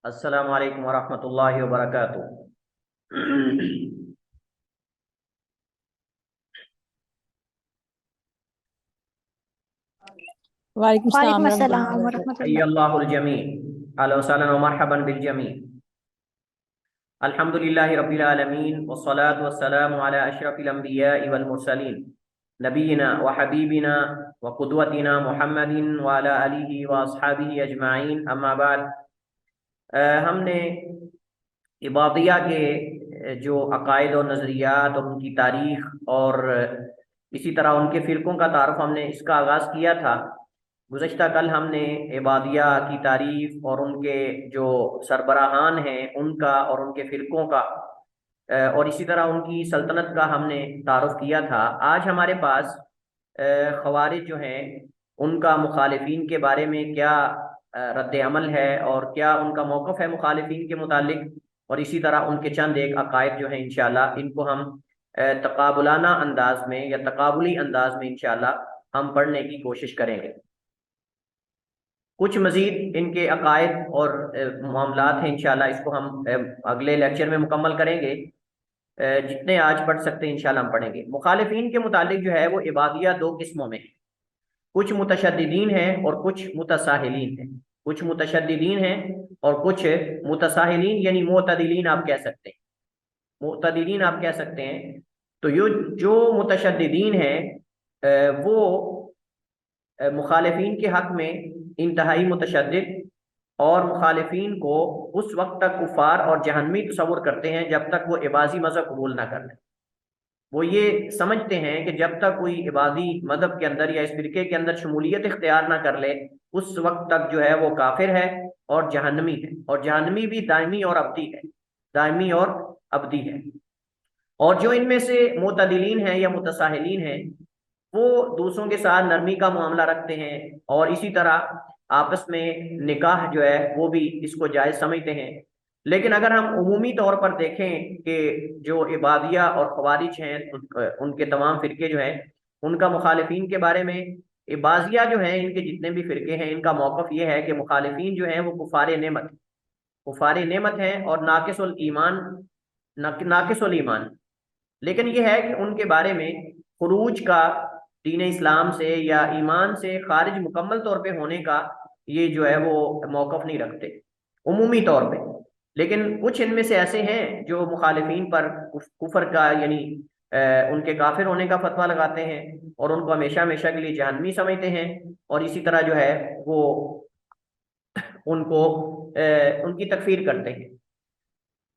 अस्सलामु अलैकुम वरहमतुल्लाहि वबरकातुह। वालेकुम वालेकुम सलाम रहमतुल्लाहि अस्सलाम वबरकातुहू। वरहमतुल्लाह। हय्यल्लाहुल जमी। अहलन व सहलन व मरहबन बिल जमी। अल्हम्दुलिल्लाहि रब्बिल आलमीन वस्सलातु वस्सलामु अला अशरफिल अंबियाइ वल मुरसलीन नबीना व हबीबिना व कुदवतिना मुहम्मदिन व अला आलिहि व अस्हाबिहि अजमाइन, अम्मा बाद। हमने इबादिया के जो अकायद और नज़रियात और उनकी तारीख और इसी तरह उनके फ़िरक़ों का तारुफ हमने इसका आगाज़ किया था। गुज़श्ता कल हमने इबादिया की तारीफ और उनके जो सरबराहान हैं उनका और उनके फ़िरक़ों का और इसी तरह उनकी सल्तनत का हमने तारुफ किया था। आज हमारे पास ख़वारिज जो हैं उनका मुखालिफिन के बारे में क्या रद्द अमल है और क्या उनका मौक़िफ़ है मुखालिफिन के मुतालिक, और इसी तरह उनके चंद एक अकायद जो हैं इंशाअल्लाह इनको हम तकाबुलाना अंदाज में या तकाबुली अंदाज में इंशाअल्लाह हम पढ़ने की कोशिश करेंगे। कुछ मज़ीद इनके अकायद और मामलात हैं, इंशाअल्लाह इसको हम अगले लेक्चर में मुकम्मल करेंगे। जितने आज पढ़ सकते हैं इंशाअल्लाह हम पढ़ेंगे। मुखालिफिन के मुतालिक जो है वो इबादिया दो किस्मों में, कुछ मुतशद्दिदीन हैं और कुछ मुतसाहिलीन हैं। कुछ मुतशद्दिदीन हैं और कुछ मुतसाहिलीन यानी मुतदिलीन आप कह सकते हैं। मुतदिलीन आप कह सकते हैं। तो यो जो मुतशद्दिदीन हैं वो मुखालिफिन के हक में इंतहाई मुतशद्दिद और मुखालिफिन को उस वक्त तक कुफार और जहन्नमी तस्वुर करते हैं जब तक वो इबादी मज़हब कबूल ना कर लें। वो ये समझते हैं कि जब तक कोई इबादी मज़हब के अंदर या इस फिरके के अंदर शमूलियत इख्तियार ना कर ले उस वक्त तक जो है वो काफिर है और जहन्नमी है। और जहन्नमी भी दायमी और अबदी है, दायमी और अबदी है। और जो इनमें से मुतदिलीन हैं या मुतसाहिलीन हैं वो दूसरों के साथ नरमी का मामला रखते हैं और इसी तरह आपस में निकाह जो है वो भी इसको जायज़ समझते हैं। लेकिन अगर हम उमूमी तौर पर देखें कि जो इबादिया और खवारिज हैं उनके तमाम फ़िरके जो हैं उनका मुखालिफिन के बारे में, इबादिया जो हैं इनके जितने भी फ़िरके हैं इनका मौक़िफ़ ये है कि मुखालिफिन जो हैं वो कुफ़ारे नेमत, कुफ़ारे नेमत हैं और नाकिसुल ईमान, नाकिसुल ईमान। लेकिन यह है कि उनके बारे में खुरूज का दीन इस्लाम से या ईमान से खारिज मुकम्मल तौर पे होने का ये जो है वो मौक़िफ़ नहीं रखते उमूमी तौर पे। लेकिन कुछ इनमें से ऐसे हैं जो मुखालिफिन पर कुफर का यानी उनके काफिर होने का फतवा लगाते हैं और उनको हमेशा हमेशा के लिए जहन्नमी समझते हैं और इसी तरह जो है वो उनको उनकी तकफीर करते हैं।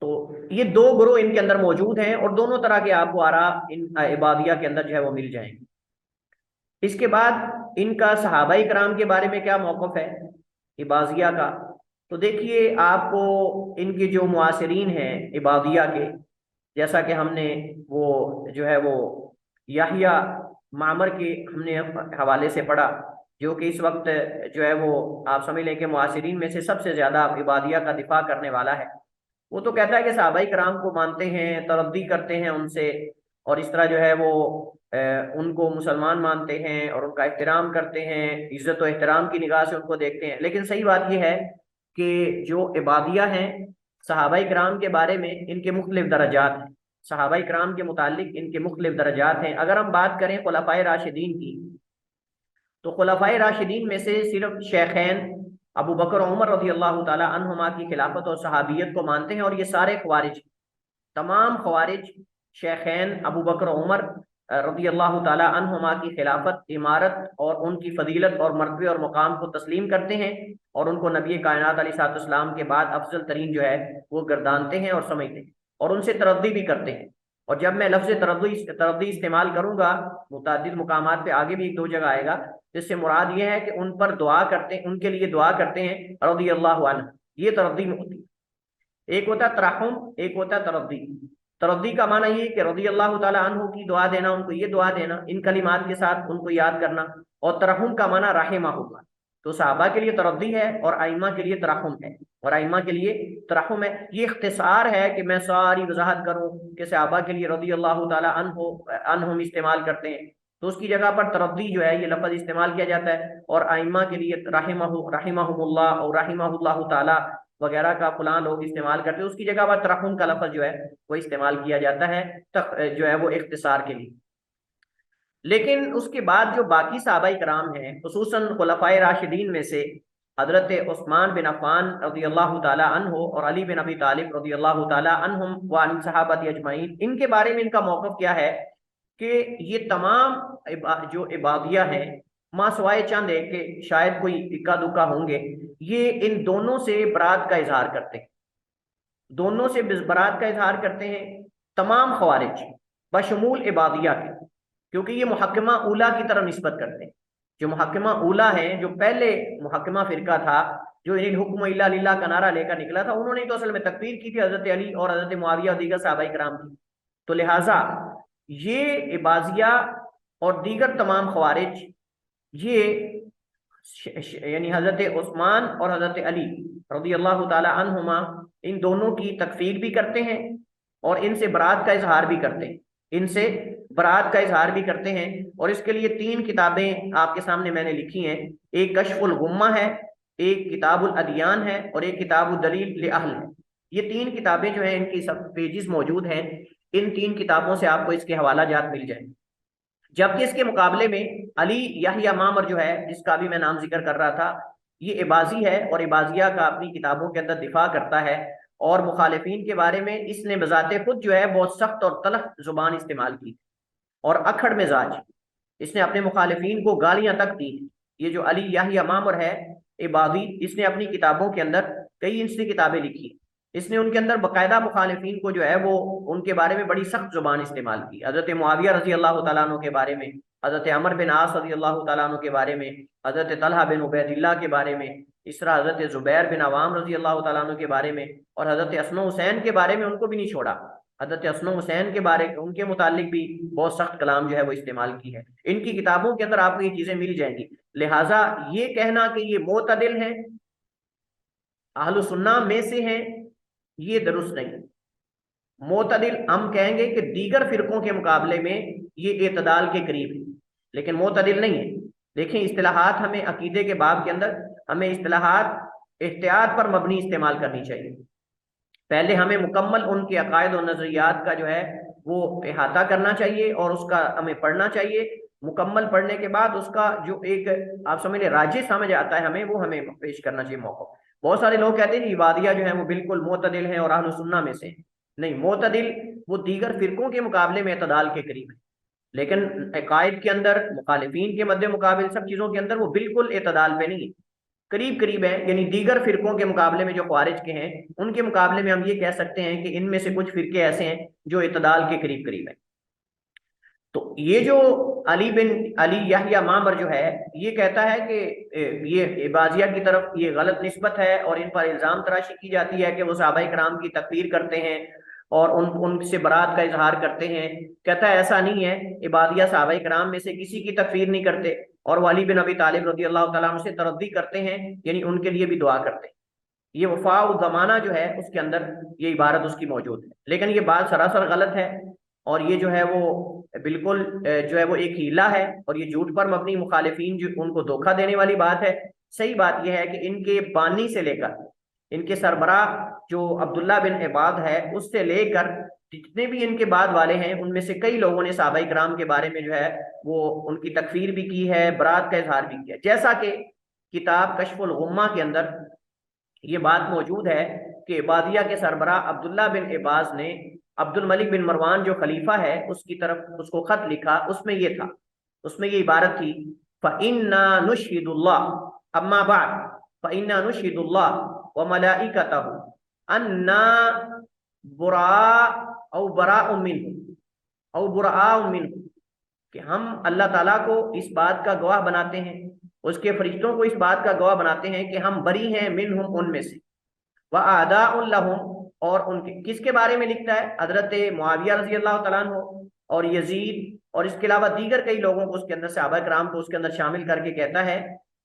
तो ये दो ग्रोह इनके अंदर मौजूद हैं और दोनों तरह के आपको आरा इन इबादिया के अंदर जो है वो मिल जाएंगे। इसके बाद इनका सहाबा इकराम के बारे में क्या मौक़िफ़ है इबादिया का, तो देखिए आपको इनके जो मुआसिरीन हैं इबादिया के, जैसा कि हमने वो जो है वो याहिया मामर के हमने हवाले से पढ़ा, जो कि इस वक्त जो है वो आप समझ लें कि मुआसिरीन में से सबसे ज़्यादा इबादिया का दिफा करने वाला है। वो तो कहता है कि सहाबाई कराम को मानते हैं, तरद्दी करते हैं उनसे और इस तरह जो है वो उनको मुसलमान मानते हैं और उनका एहतराम करते हैं, इज्जत और एहतराम की निगाह से उनको देखते हैं। लेकिन सही बात यह है कि जो इबादिया हैं सहाबाई कराम के बारे में इनके मुख्तलिफ दर्जात हैं। सहाबाई कराम के मुतालिक इनके मुख्तलिफ दर्जात हैं। अगर हम बात करें खुलफाए राशिदीन की, तो खुलफाए राशिदीन में से सिर्फ शेखैन अबू बकर और उमर रज़ी अल्लाह ताला अन्हुमा की खिलाफत और सहाबियत को मानते हैं और ये सारे खवारिज, तमाम खवारिज शेखैन अबू बकर और उमर रज़ी अल्लाह ताला अन्हुमा की खिलाफत, इमारत और उनकी फजीलत और मर्तबे और मुकाम को तस्लीम करते हैं और उनको नबी कायनात अलैहिस्सलाम के बाद अफजल तरीन जो है वो गर्दानते हैं और समझते हैं और उनसे तरद्दी भी करते हैं। और जब मैं लफ्ज़ तरद्दी इस्तेमाल करूंगा मुतअद्दिद मुकामात पे, आगे भी एक दो जगह आएगा, जिससे मुराद ये है कि उन पर दुआ करते हैं, उनके लिए दुआ करते हैं रज़ी अल्लाह अन्हु। ये तरद्दी में होती है। एक होता है तराहुम, एक होता है तरद्दी। तरद्दी का माना ये कि रज़ी अल्लाह ताला अन्हु की दुआ देना, उनको ये दुआ देना इन कलिमात के साथ उनको याद करना। और तरहुम का माना राहिमहुल्लाह। तो सहाबा के लिए तरद्दी है और आइम्मा के लिए तराहुम है, और आइम्मा के लिए तराहुम है। ये इख्तिसार है कि मैं सारी वजाहत करूं कि सहाबा के लिए रज़ी अल्लाह ताला अन्हुम इस्तेमाल करते हैं, तो उसकी जगह पर तरद्दी जो है ये लफ्ज़ इस्तेमाल किया जाता है। और आइम्मा के लिए राहिमहुल्लाह और राहिमहुल्लाह ताला वगैरह का फलां लोग इस्तेमाल करते हैं, उसकी जगह पर तरहुम का लफ्ज जो है वो इस्तेमाल किया जाता है तक जो है वो इख्तिसार के लिए। लेकिन उसके बाद जो बाकी सहाबाए कराम हैं, खुसूसन खुलफाए राशिदीन में से हजरत उस्मान बिन अफ़्फ़ान रज़ियल्लाहु ताला अन्हु और अली बिन अबी तालिब रज़ियल्लाहु ताला अन्हुम व अन सहाबती अजमईन, इनके बारे में इनका मौक़िफ़ क्या है कि ये तमाम जो इबादिया हैं, माँ सवाए चंद है कि शायद कोई इक्का दुक्का होंगे, ये इन दोनों से बरात का इजहार करते हैं, दोनों से बरात का इजहार करते हैं तमाम खवारिज बशमूल इबादिया के, क्योंकि ये मुहक्किमा ऊला की तरफ निस्बत करते हैं। जो मुहक्किमा ऊला है, जो पहले मुहक्किमा फिरका था, जो इन हुक्म इल्ला लिल्लाह का नारा लेकर निकला था, उन्होंने तो असल में तकफीर की थी हजरत अली और हजरत मुआविया और दीगर सहाबाए किराम की। तो लिहाजा ये इबाजिया और दीगर तमाम खवारिज ये यानी हजरत उस्मान और हजरत अली रज़ियल्लाहु ताला अन्हुमा, इन दोनों की तकफीर भी करते हैं और इनसे बरात का इजहार भी करते हैं, इनसे बरात का इजहार भी करते हैं। और इसके लिए 3 किताबें आपके सामने मैंने लिखी हैं, एक कश्फुल गुम्मा है, एक किताबुल अदियान है और एक किताबुल दलील ले अहल है। ये 3 किताबें जो हैं इनकी सब पेजेस मौजूद हैं, इन 3 किताबों से आपको इसके हवाला जात मिल जाएंगे। जबकि इसके मुकाबले में अली याहिया मामर जो है, जिसका भी मैं नाम जिक्र कर रहा था, ये इबाजी है और इबाजिया का अपनी किताबों के अंदर दिफा करता है और मुखालिफिन के बारे में इसने बजाते खुद जो है बहुत सख्त और तलख जुबान इस्तेमाल की और अखड़ मिजाज, इसने अपने मुखालिफिन को गालियां तक दी। ये जो अली याहिया मामर है इबादी, इसने अपनी किताबों के अंदर कई इंची किताबें लिखी, इसने उनके अंदर बाकायदा मुखालिफिन को जो है वो उनके बारे में बड़ी सख्त जुबान इस्तेमाल की। हजरत मुआविया रजी अल्लाह तआला अन्हु के बारे में, हजरत अमर बिन आस रजी अल्लाह तआला अन्हु के बारे में, हजरत तलहा बिन उबैदिल्लाह के बारे में, इस तरह हजरत जुबैर बिन अवाम रजी अल्लाह तआला अन्हु के बारे में और हजरत असनो हुसैन के बारे में उनको भी नहीं छोड़ा। हजरत असनो हुसैन के बारे उनके मुतालिक भी बहुत सख्त कलाम जो है वो इस्तेमाल की है। इनकी किताबों के अंदर आपको ये चीजें मिल जाएंगी। लिहाजा ये कहना कि ये मोतदिल हैं, अहलु सुन्ना में से हैं, ये दुरुस्त नहीं। मोतदिल हम कहेंगे कि दीगर फिरकों के मुकाबले में ये एतदाल के करीब है, लेकिन मोतदिल नहीं है। देखें, इस्तिलाहात हमें अकीदे के बाब के अंदर हमें इस्तिलाहात एहतियात पर मबनी इस्तेमाल करनी चाहिए। पहले हमें मुकम्मल उनके अकायद और नजरियात का जो है वो अहाता करना चाहिए और उसका हमें पढ़ना चाहिए। मुकम्मल पढ़ने के बाद उसका जो एक आप समझ लें राजी समझ आता है हमें, वो हमें पेश करना चाहिए मौका। बहुत सारे लोग कहते हैं इबादिया जो है वो बिल्कुल मोतदिल हैं और अहलु सुन्ना में से। नहीं, मोतदिल वो दीगर फिरकों के मुकाबले में एतदाल के करीब है, लेकिन अकायद के अंदर मुखालिफिन के मद्दे मुकाबिल सब चीज़ों के अंदर वो बिल्कुल एतदाल पे नहीं है, करीब करीब है। यानी दीगर फिरकों के मुकाबले में जो ख्वारिज के हैं उनके मुकाबले में हम ये कह सकते हैं कि इनमें से कुछ फिरके ऐसे हैं जो इतदाल के करीब करीब है। तो ये जो अली बिन अली याहिया मामर जो है ये कहता है कि ये इबाजिया की तरफ ये गलत निस्बत है और इन पर इल्ज़ाम तराशी की जाती है कि वो सहाबाए कराम की तकफीर करते हैं और उनसे बरात का इजहार करते हैं। कहता है ऐसा नहीं है, इबादिया सहाबाए कराम में से किसी की तकफीर नहीं करते और वाली बिन अबी तालिब रज़ी अल्लाह तआला अन्हु से तरद्दी करते हैं, यानी उनके लिए भी दुआ करते हैं। ये वफा ज़माना जो है उसके अंदर ये इबारत उसकी मौजूद है, लेकिन ये बात सरासर गलत है और ये जो है वो बिल्कुल जो है वो एक हीला है और ये झूठ पर मबनी मुखालिफिन जो उनको धोखा देने वाली बात है। सही बात यह है कि इनके बानी से लेकर इनके सरबराह जो अब्दुल्ला बिन इबाद है उससे लेकर जितने भी इनके बाद वाले हैं उनमें से कई लोगों ने सहाबाए किराम के बारे में जो है वो उनकी तकफीर भी की है, बरात का इजहार भी किया। जैसा कि किताब कश्फुल गुम्मा के अंदर ये बात मौजूद है कि इबादिया के सरबराह अब्दुल्ला बिन इबाज ने अब्दुल मलिक बिन मरवान जो खलीफा है उसकी तरफ उसको खत लिखा, उसमें ये था, उसमें ये इबारत थी फ़इन्ना नुशहिदुल्लाह अम्मा बाद फ़इन्ना नुशहिदुल्लाह व मलाइकतहु अन्ना बुराअ औ बराअ मिन्हु औ बुराअ मिन्हु, कि हम अल्लाह ताला को इस बात का गवाह बनाते हैं, उसके फरिश्तों को इस बात का गवाह बनाते हैं कि हम बरी हैं मिनहुम उनमें से, व आदाउन लहुम और उनके किसके बारे में लिखता है, हजरत मुआविया रजी अल्लाह तआला अन्हु और यजीद और इसके अलावा दीगर कई लोगों को उसके अंदर सहाबा किराम को उसके अंदर शामिल करके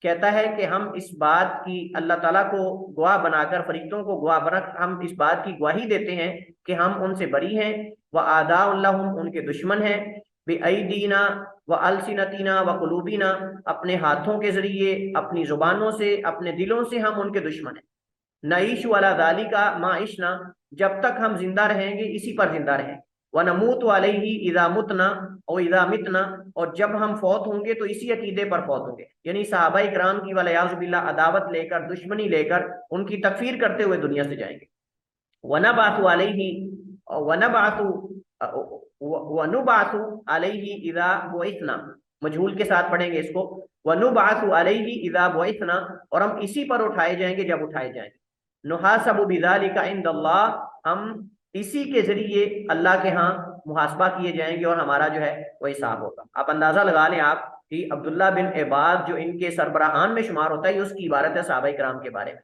कहता है कि हम इस बात की अल्लाह ताला को गवाह बनाकर फरिश्तों को गवाह बनाकर हम इस बात की गवाही देते हैं कि हम उनसे बरी हैं, व आदाउन लहुम उनके दुश्मन हैं, बेईदीना व अलसिनतीना व कुलूबीना अपने हाथों के जरिए, अपनी जुबानों से, अपने दिलों से हम उनके दुश्मन हैं। नईश वाला दालिका माइशना, जब तक हम जिंदा रहेंगे इसी पर जिंदा रहेंगे। व नमूत अलैहि इज़ा मुतना और इज़ा मितना, और जब हम फौत होंगे तो इसी अकीदे पर फौत होंगे। यानी सहाबा इकराम की वलियाज़ु बिल्लाह अदावत लेकर, दुश्मनी लेकर, उनकी तकफीर करते हुए दुनिया से जाएंगे। वनबातु अलैहि वनबातु वनुबातु अलैहि इज़ा बुइसना, मजहूल के साथ पढ़ेंगे इसको, वनुबातु अलैहि इज़ा बुइसना, और हम इसी पर उठाए जाएंगे जब उठाए जाएंगे। नुहासबु बिज़ालिका इंदल्लाह, हम इसी के जरिए अल्लाह के यहाँ मुहासबा किए जाएंगे और हमारा जो है वो हिसाब होगा। आप अंदाजा लगा लें आप कि अब्दुल्ला बिन इबाद जो इनके सरबराहान में शुमार होता है, ये उसकी इबारत है सहाबा किराम के बारे में,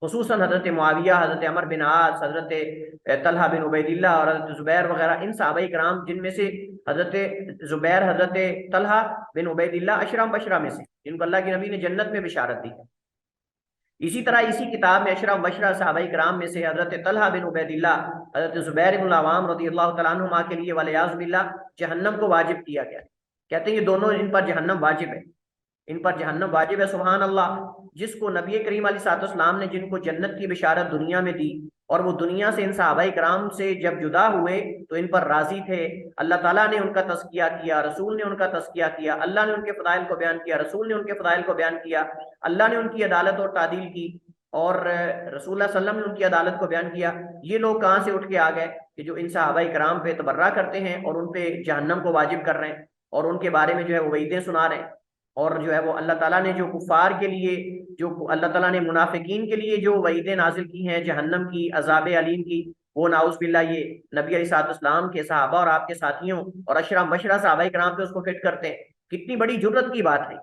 खुसूसन हजरत मुआविया, हजरत अमर बिन आस, हजरत तलहा बिन उबैदिल्ला और हजरत जुबैर वगैरह, इन सहाबा किराम जिनमें से हजरत जुबैर, हजरत तलहा बिन उबैदिल्ला अशरम बशरा में से, जिनको अल्लाह के नबी ने जन्नत में बिशारत दी है। इसी तरह इसी किताब में अशरम बशरा सहाबा किराम में से हजरत तलहा बिन उबैदिल्ला, हजरत जुबैर इब्न अवाम रज़ियल्लाहु तआला अन्हुमा के लिए वलियाज़ बिल्लाह जहन्नम को वाजिब किया गया। कहते हैं ये दोनों, इन पर जहन्नम वाजिब है, इन पर जहन्नम वाजिब है। सुभान अल्लाह, जिसको नबी करीम अलैहिस्सलाम ने जिनको जन्नत की बिशारत दुनिया में दी, और वो दुनिया से इन सहाबा किराम से जब जुदा हुए तो इन पर राजी थे। अल्लाह ताला ने उनका तज़किया किया, रसूल ने उनका तज़किया किया, अल्लाह ने उनके फ़दाइल को बयान किया, रसूल ने उनके फ़दाइल को बयान किया, अल्लाह ने उनकी अदालत और तादील की, और रसूलुल्लाह सल्लल्लाहु अलैहि वसल्लम ने उनकी अदालत को बयान किया। ये लोग कहाँ से उठ के आ गए कि जो इन सहाबा किराम पे तबर्रा करते हैं और उन पे जहन्नम को वाजिब कर रहे हैं, और उनके बारे में जो है वो वईदें सुना रहे हैं, और जो है वो अल्लाह ताला ने जो कुफार के लिए, जो अल्लाह ताला ने मुनाफिकीन के लिए जो वईदें नाजिल की हैं जहन्नम की, अजाब अलीम की, वो नाउज़ बिल्लाह ये नबी अलैहिस्सलाम के सहाबा और आपके साथियों और अशरम बशरा सहाबा किराम पे उसको फिट करते हैं। कितनी बड़ी जुर्रत की बात है,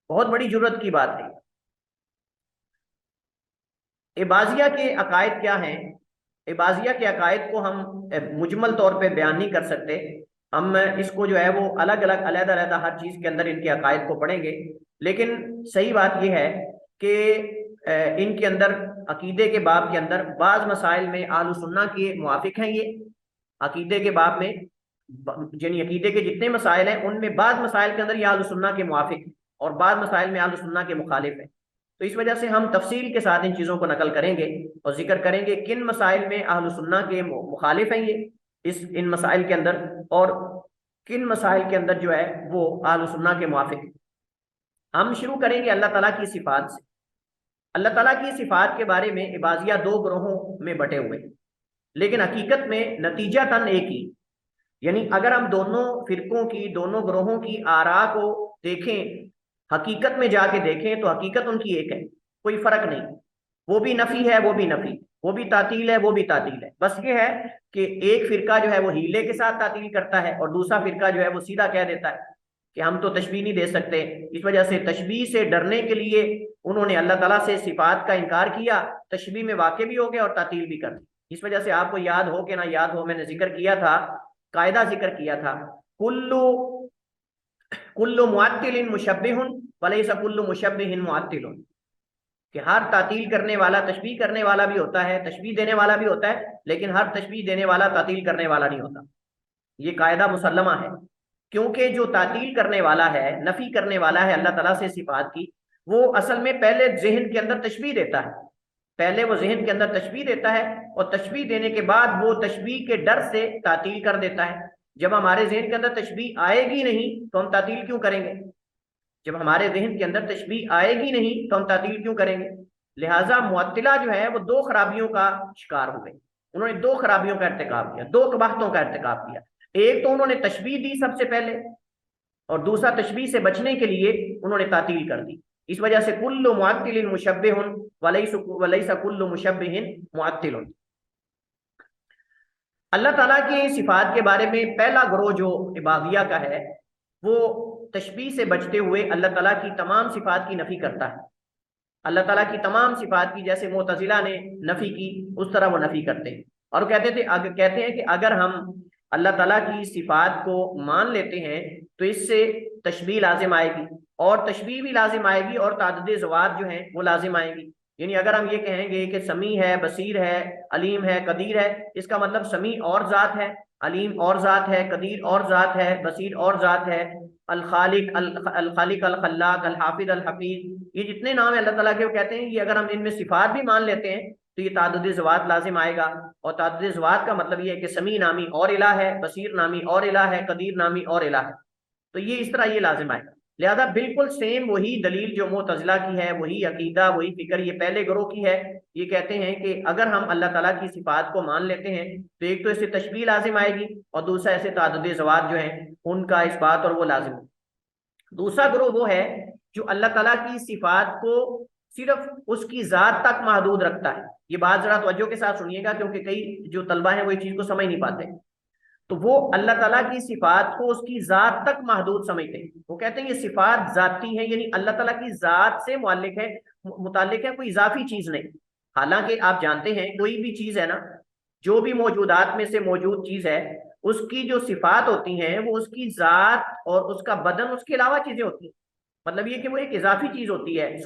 बहुत बड़ी जुर्रत की बात है। इबाजिया के अकायद क्या हैं? इबाजिया के अकायद को हम मुजमल तौर पे बयान नहीं कर सकते, हम इसको जो है वो अलग अलग अलग हर चीज़ के अंदर इनके अकायद को पढ़ेंगे। लेकिन सही बात यह है कि इनके अंदर अकीदे के बाब के अंदर बाज़ मसाइल में अहले सुन्नत के मुआफिक हैं। ये अकीदे के बाब में, यानी अकीदे के जितने मसाइल हैं उनमें बाज़ मसाइल के अंदर ये अहले सुन्नत के मुआफिक हैं और बाज़ मसाइल में अहले सुन्नत के मुखालिफ हैं। तो इस वजह से हम तफसील के साथ इन चीज़ों को नकल करेंगे और जिक्र करेंगे किन मसाइल में अहले सुन्नत के मुखालिफ हैं ये इस इन मसाइल के अंदर, और किन मसाइल के अंदर जो है वो अहले सुन्नत के मुआफिक हैं। हम शुरू करेंगे अल्लाह ताला की सिफात से। अल्लाह ताला की सिफात के बारे में इबाजिया दो ग्रोहों में बटे हुए, लेकिन हकीकत में नतीजा तन एक ही। यानी अगर हम दोनों फिरकों की, दोनों ग्रोहों की आरा को देखें, हकीकत में जाके देखें, तो हकीकत उनकी एक है, कोई फर्क नहीं। वो भी नफी है, वो भी नफी, वो भी तातील है, वो भी तातील है। बस ये है कि एक फिरका जो है वो हीले के साथ तातील करता है और दूसरा फिरका जो है वो सीधा कह देता है कि हम तो तशबीह नहीं दे सकते। इस वजह से तशबीह से डरने के लिए उन्होंने अल्लाह ताला से सिफात का इनकार किया, तशबीह में वाक़े भी हो गए और तातील भी कर दी। इस वजह से आपको याद हो कि ना याद हो, मैंने जिक्र किया था, कायदा जिक्र किया था, कुल्लु कुल्लु मुअत्तिलिन मुशब्बिहुन वलैसा कुल्लु मुशब्बिहिन मुअत्तिलुन, कि हर तातील करने वाला तशबीह करने वाला भी होता है, तशबीह देने वाला भी होता है, लेकिन हर तशबीह देने वाला तातील करने वाला नहीं होता। ये कायदा मुसल्लमा है, क्योंकि जो तातील करने वाला है, नफी करने वाला है अल्लाह ताला से सिफात की, वो असल में पहले जहन के अंदर तशबीह देता है, पहले वो जहन के अंदर तशबीह देता है और तशबीह देने के बाद वो तशबीह के डर से तातील कर देता है। जब हमारे जहन के अंदर तशबीह आएगी नहीं तो हम तातील क्यों करेंगे? जब हमारे जहन के अंदर तशबीह आएगी नहीं तो हम तातील क्यों करेंगे? लिहाजा मुअत्तिला जो है वो दो खराबियों का शिकार हो गए। उन्होंने दो खराबियों का इर्तिकाब किया, दो कबाहतों का इर्तिकाब किया। एक तो उन्होंने तशबीह दी सबसे पहले, और दूसरा तशबीह से बचने के लिए उन्होंने तातील कर दी। इस वजह से कुल्लु मुअत्तिलिन मुशब्बिहुन वलैसा कुल्लु मुशब्बिहिन मुअत्तिलुन। अल्लाह ताला की सिफात के बारे में पहला ग्रोह जो इबादिया का है, वो तशबीह से बचते हुए अल्लाह ताला की तमाम सिफात की नफी करता है। अल्लाह ताला की तमाम सिफात की, जैसे मुअतज़िला ने नफी की, उस तरह वो नफी करते हैं और कहते हैं कि अगर हम अल्लाह ताला की सिफात को मान लेते हैं तो इससे तशबीह लाजिम आएगी, और तशबीह भी लाजिम आएगी और ताददे ज़वात जो हैं वो लाजिम आएगी। यानी अगर हम ये कहेंगे कि समी है, बसीर है, अलीम है, कदीर है, इसका मतलब समी और जात है, अलीम और जात है, कदीर और जात है, बसीर और जात है। अल खालिक, अल खालिक, अल खल्लाक, अल हाफिज, अल हफीज, ये जितने नाम है अल्लाह ताला के, वो कहते हैं कि अगर हम इनमें सिफात भी मान लेते हैं तो ये तादुद ज़वात लाजिम आएगा। और तादुद ज़वात का मतलब ये है कि समी नामी और इला है, बसीर नामी और इला है, कदीर नामी और इला है। तो ये इस तरह ये लाजिम आएगा। लिहाजा बिल्कुल सेम वही दलील जो मुतज़िला की है, वही अकीदा, वही फिक्र ये पहले ग्रोह की है। ये कहते हैं कि अगर हम अल्लाह ताला की सिफात को मान लेते हैं तो एक तो इससे तशबीह लाजिम आएगी और दूसरा ऐसे तादुद ज़वात जो है उनका इस बात और वो लाजिम है। दूसरा ग्रोह वो है जो अल्लाह ताला की सिफात को सिर्फ उसकी जात तक महदूद रखता है। ये बात जरा तवज्जो के साथ सुनिएगा, क्योंकि कई जो तलबा हैं वो इस चीज को समझ नहीं पाते। तो वो अल्लाह ताला की सिफात को उसकी जात तक महदूद समझते हैं। वो कहते हैं ये सिफात जाती है, यानी अल्लाह ताला की जात से मुताल्लिक है, कोई इजाफी चीज नहीं। हालांकि आप जानते हैं कोई भी चीज है ना, जो भी मौजूदात में से मौजूद चीज है, उसकी जो सिफात होती हैं वो उसकी जात और उसका बदन, उसके अलावा चीजें होती हैं। मतलब ये कि वो एक इजाफी चीज होती है।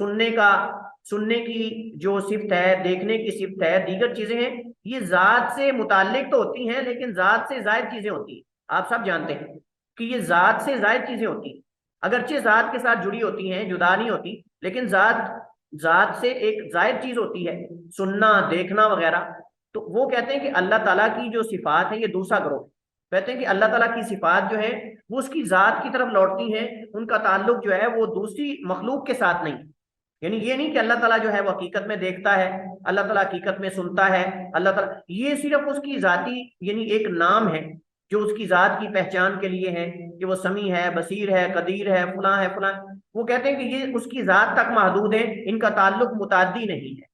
सुनने की जो सिफ्त है, देखने की सिफ्त है, दीगर चीजें हैं, ये जात से मुताल्लिक तो होती हैं लेकिन जात से जायद चीजें होती हैं। आप सब जानते हैं कि ये जात से जायद चीजें होती हैं। अगरचे जात के साथ जुड़ी होती हैं, जुदा नहीं होती, लेकिन जात जात से एक जायद चीज होती है, सुनना, देखना वगैरह। तो वो कहते हैं कि अल्लाह ताला की जो सिफात है, ये दूसरा ग्रोह। कहते हैं कि अल्लाह ताला की सिफात जो है वो उसकी जात की तरफ लौटती हैं, उनका ताल्लुक जो है वो दूसरी मखलूक के साथ नहीं। यानी ये नहीं कि अल्लाह ताला जो है वो हकीकत में देखता है, अल्लाह ताला हकीकत में सुनता है, अल्लाह ताला, ये सिर्फ उसकी जाती यानी एक नाम है जो उसकी जात की पहचान के लिए है कि वो समी है, बसीर है, कदीर है, फलां है, फलां। वो कहते हैं कि ये उसकी जात तक महदूद है, इनका ताल्लुक मुताद्दी नहीं है।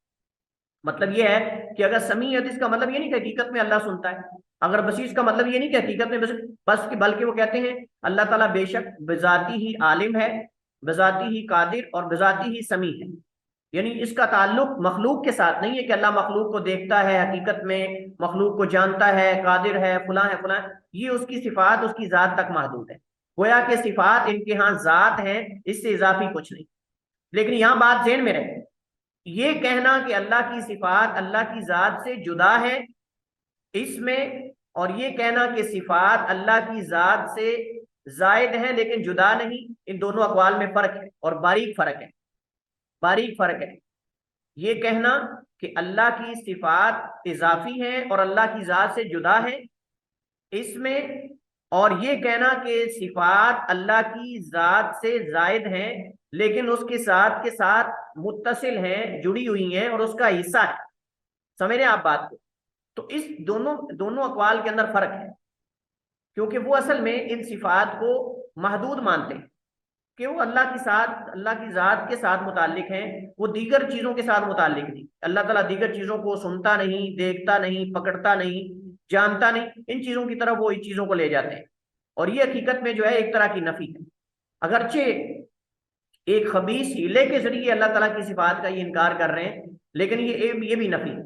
मतलब ये है कि अगर समी है तो इसका मतलब ये नहीं कि हकीकत में अल्लाह सुनता है। अगर बसीर का मतलब ये नहीं कि हकीकत में बस बल्कि वो कहते हैं अल्लाह ताला बेशक बेजाती ही आलिम है, बेजाती ही कादिर और बेजाती ही समी है। यानी इसका ताल्लुक मखलूक के साथ नहीं है कि अल्लाह मखलूक को देखता है, हकीकत में मखलूक को जानता है, कादिर है, फलां है, फलां। ये उसकी सिफात उसकी जात तक महदूद है। गोया के सिफात इनके यहाँ जात है, इससे इजाफी कुछ नहीं। लेकिन यहाँ बात ज़हन में रहे, ये कहना कि अल्लाह की सिफात अल्लाह की जात से जुदा है इसमें, और ये कहना कि सिफात अल्लाह की जात से जायद है लेकिन जुदा नहीं, इन दोनों अकवाल में फर्क है और बारीक फर्क है, बारीक फर्क है। ये कहना कि अल्लाह की सिफात इजाफी है और अल्लाह की जात से जुदा है इसमें, और ये कहना कि सिफात अल्लाह की जात से जायद हैं लेकिन उसके साथ के साथ मुत्तसिल हैं, जुड़ी हुई हैं और उसका हिस्सा है। समझ रहे हैं आप बात को? तो इस दोनों दोनों अकवाल के अंदर फर्क है, क्योंकि वो असल में इन सिफात को महदूद मानते हैं कि वो अल्लाह की जात के साथ मुताल्लिक हैं, वो दीगर चीजों के साथ मुताल्लिक नहीं। अल्लाह ताला दीगर चीजों को सुनता नहीं, देखता नहीं, पकड़ता नहीं, जानता नहीं, इन चीजों की तरफ वो इन चीजों को ले जाते हैं। और ये हकीकत में जो है एक तरह की नफी है। अगरचे एक खबीस हीले के जरिए अल्लाह ताला की सिफात का ये इनकार कर रहे हैं, लेकिन ये भी नफी है,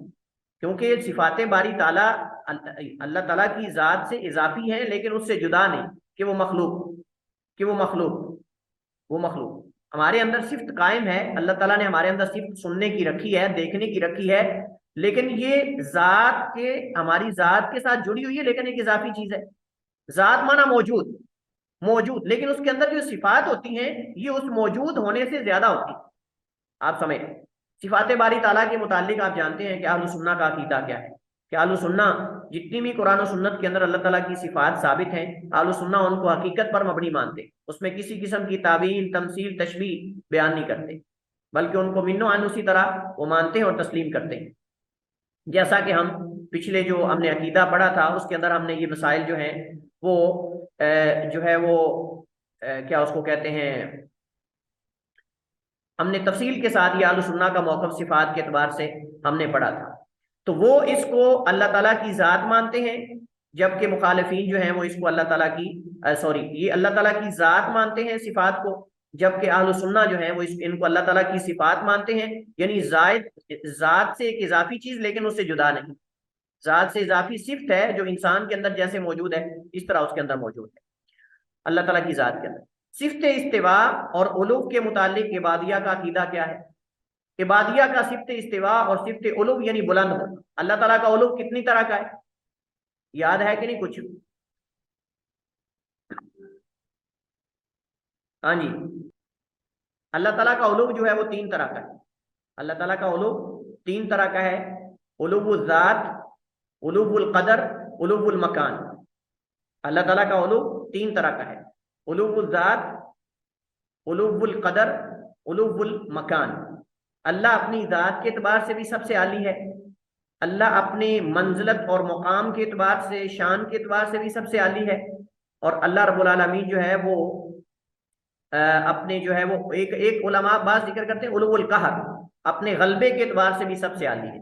क्योंकि सिफात बारी ताला अल्लाह ताला की जात से इजाफी है लेकिन उससे जुदा नहीं कि वो मखलूक, कि वो मखलूक वो मखलूक हमारे अंदर सिफ्त कायम है। अल्लाह ताला ने हमारे अंदर सिफ्त सुनने की रखी है, देखने की रखी है, लेकिन ये जात के हमारी जात के साथ जुड़ी हुई है, लेकिन एक इजाफी चीज है। जात माना मौजूद, मौजूद, लेकिन उसके अंदर जो सिफात होती हैं ये उस मौजूद होने से ज्यादा होती है। आप समझ, सिफात बारी ताला के मुतालिक आप जानते हैं कि अहले सुन्ना का अकीदा क्या है, कि अहले सुन्ना जितनी भी कुरान और सुन्नत के अंदर अल्लाह ताला की सिफात साबित हैं, अहले सुन्ना उनको हकीकत पर मबनी मानते, उसमें किसी किस्म की तावील, तमसील, तशबीह बयान नहीं करते, बल्कि उनको मिन्नो आन उसी तरह वो मानते हैं और तस्लीम करते हैं। जैसा कि हम पिछले जो हमने अकीदा पढ़ा था उसके अंदर हमने ये मसाइल जो हैं वो जो है वो क्या उसको कहते हैं, हमने तफसील के साथ ये आलू सुन्ना का मौक़िफ़ सिफात के एतबार से हमने पढ़ा था। तो वो इसको अल्लाह ताला की ज़ात मानते हैं, जबकि मुखालिफीन जो हैं वो इसको अल्लाह ताला की ये अल्लाह ताला की ज़ात मानते हैं सिफात को, जबकि अहले सुन्ना जो है वो इनको अल्लाह ताला की सिफात मानते हैं। यानी ज़ात से एक इजाफी चीज़ लेकिन उससे जुदा नहीं। ज़ात से इजाफी सिफ्त है जो इंसान के अंदर जैसे मौजूद है इस तरह उसके अंदर मौजूद है अल्लाह ताला की ज़ात के अंदर। सिफ्त इस्तिवा और उलूफ के मुतालिक इबादिया का अकीदा क्या है? इबादिया का सिफ्त इस्तिवा और सिफ्त उलूव यानी बुलंद होना। अल्लाह ताला का उलूव कितनी तरह का है, याद है कि नहीं कुछ? हाँ जी, अल्लाह ताला का उलूव जो है वो तीन तरह का है। अल्लाह ताला का उलूव तीन तरह का है, उलूवुल ज़ात, उलूवुल कदर, उलूवुल मकान। अल्लाह ताला का उलूव तीन तरह का है, उलूवुल ज़ात, उलूवुल कदर, उलूवुल मकान। अल्लाह अपनी ज़ात के एतबार से भी सबसे आली है, अल्लाह अपनी मंजिलत और मुकाम के एतबार से, शान के एतबार से भी सबसे आली है, और अल्लाह रब्बुल आलमीन जो है वो अपने जो है वो एक एक उलमा बात जिक्र करते हैं उलूवुल कहर, अपने गलबे के एतबार से भी सबसे आली है।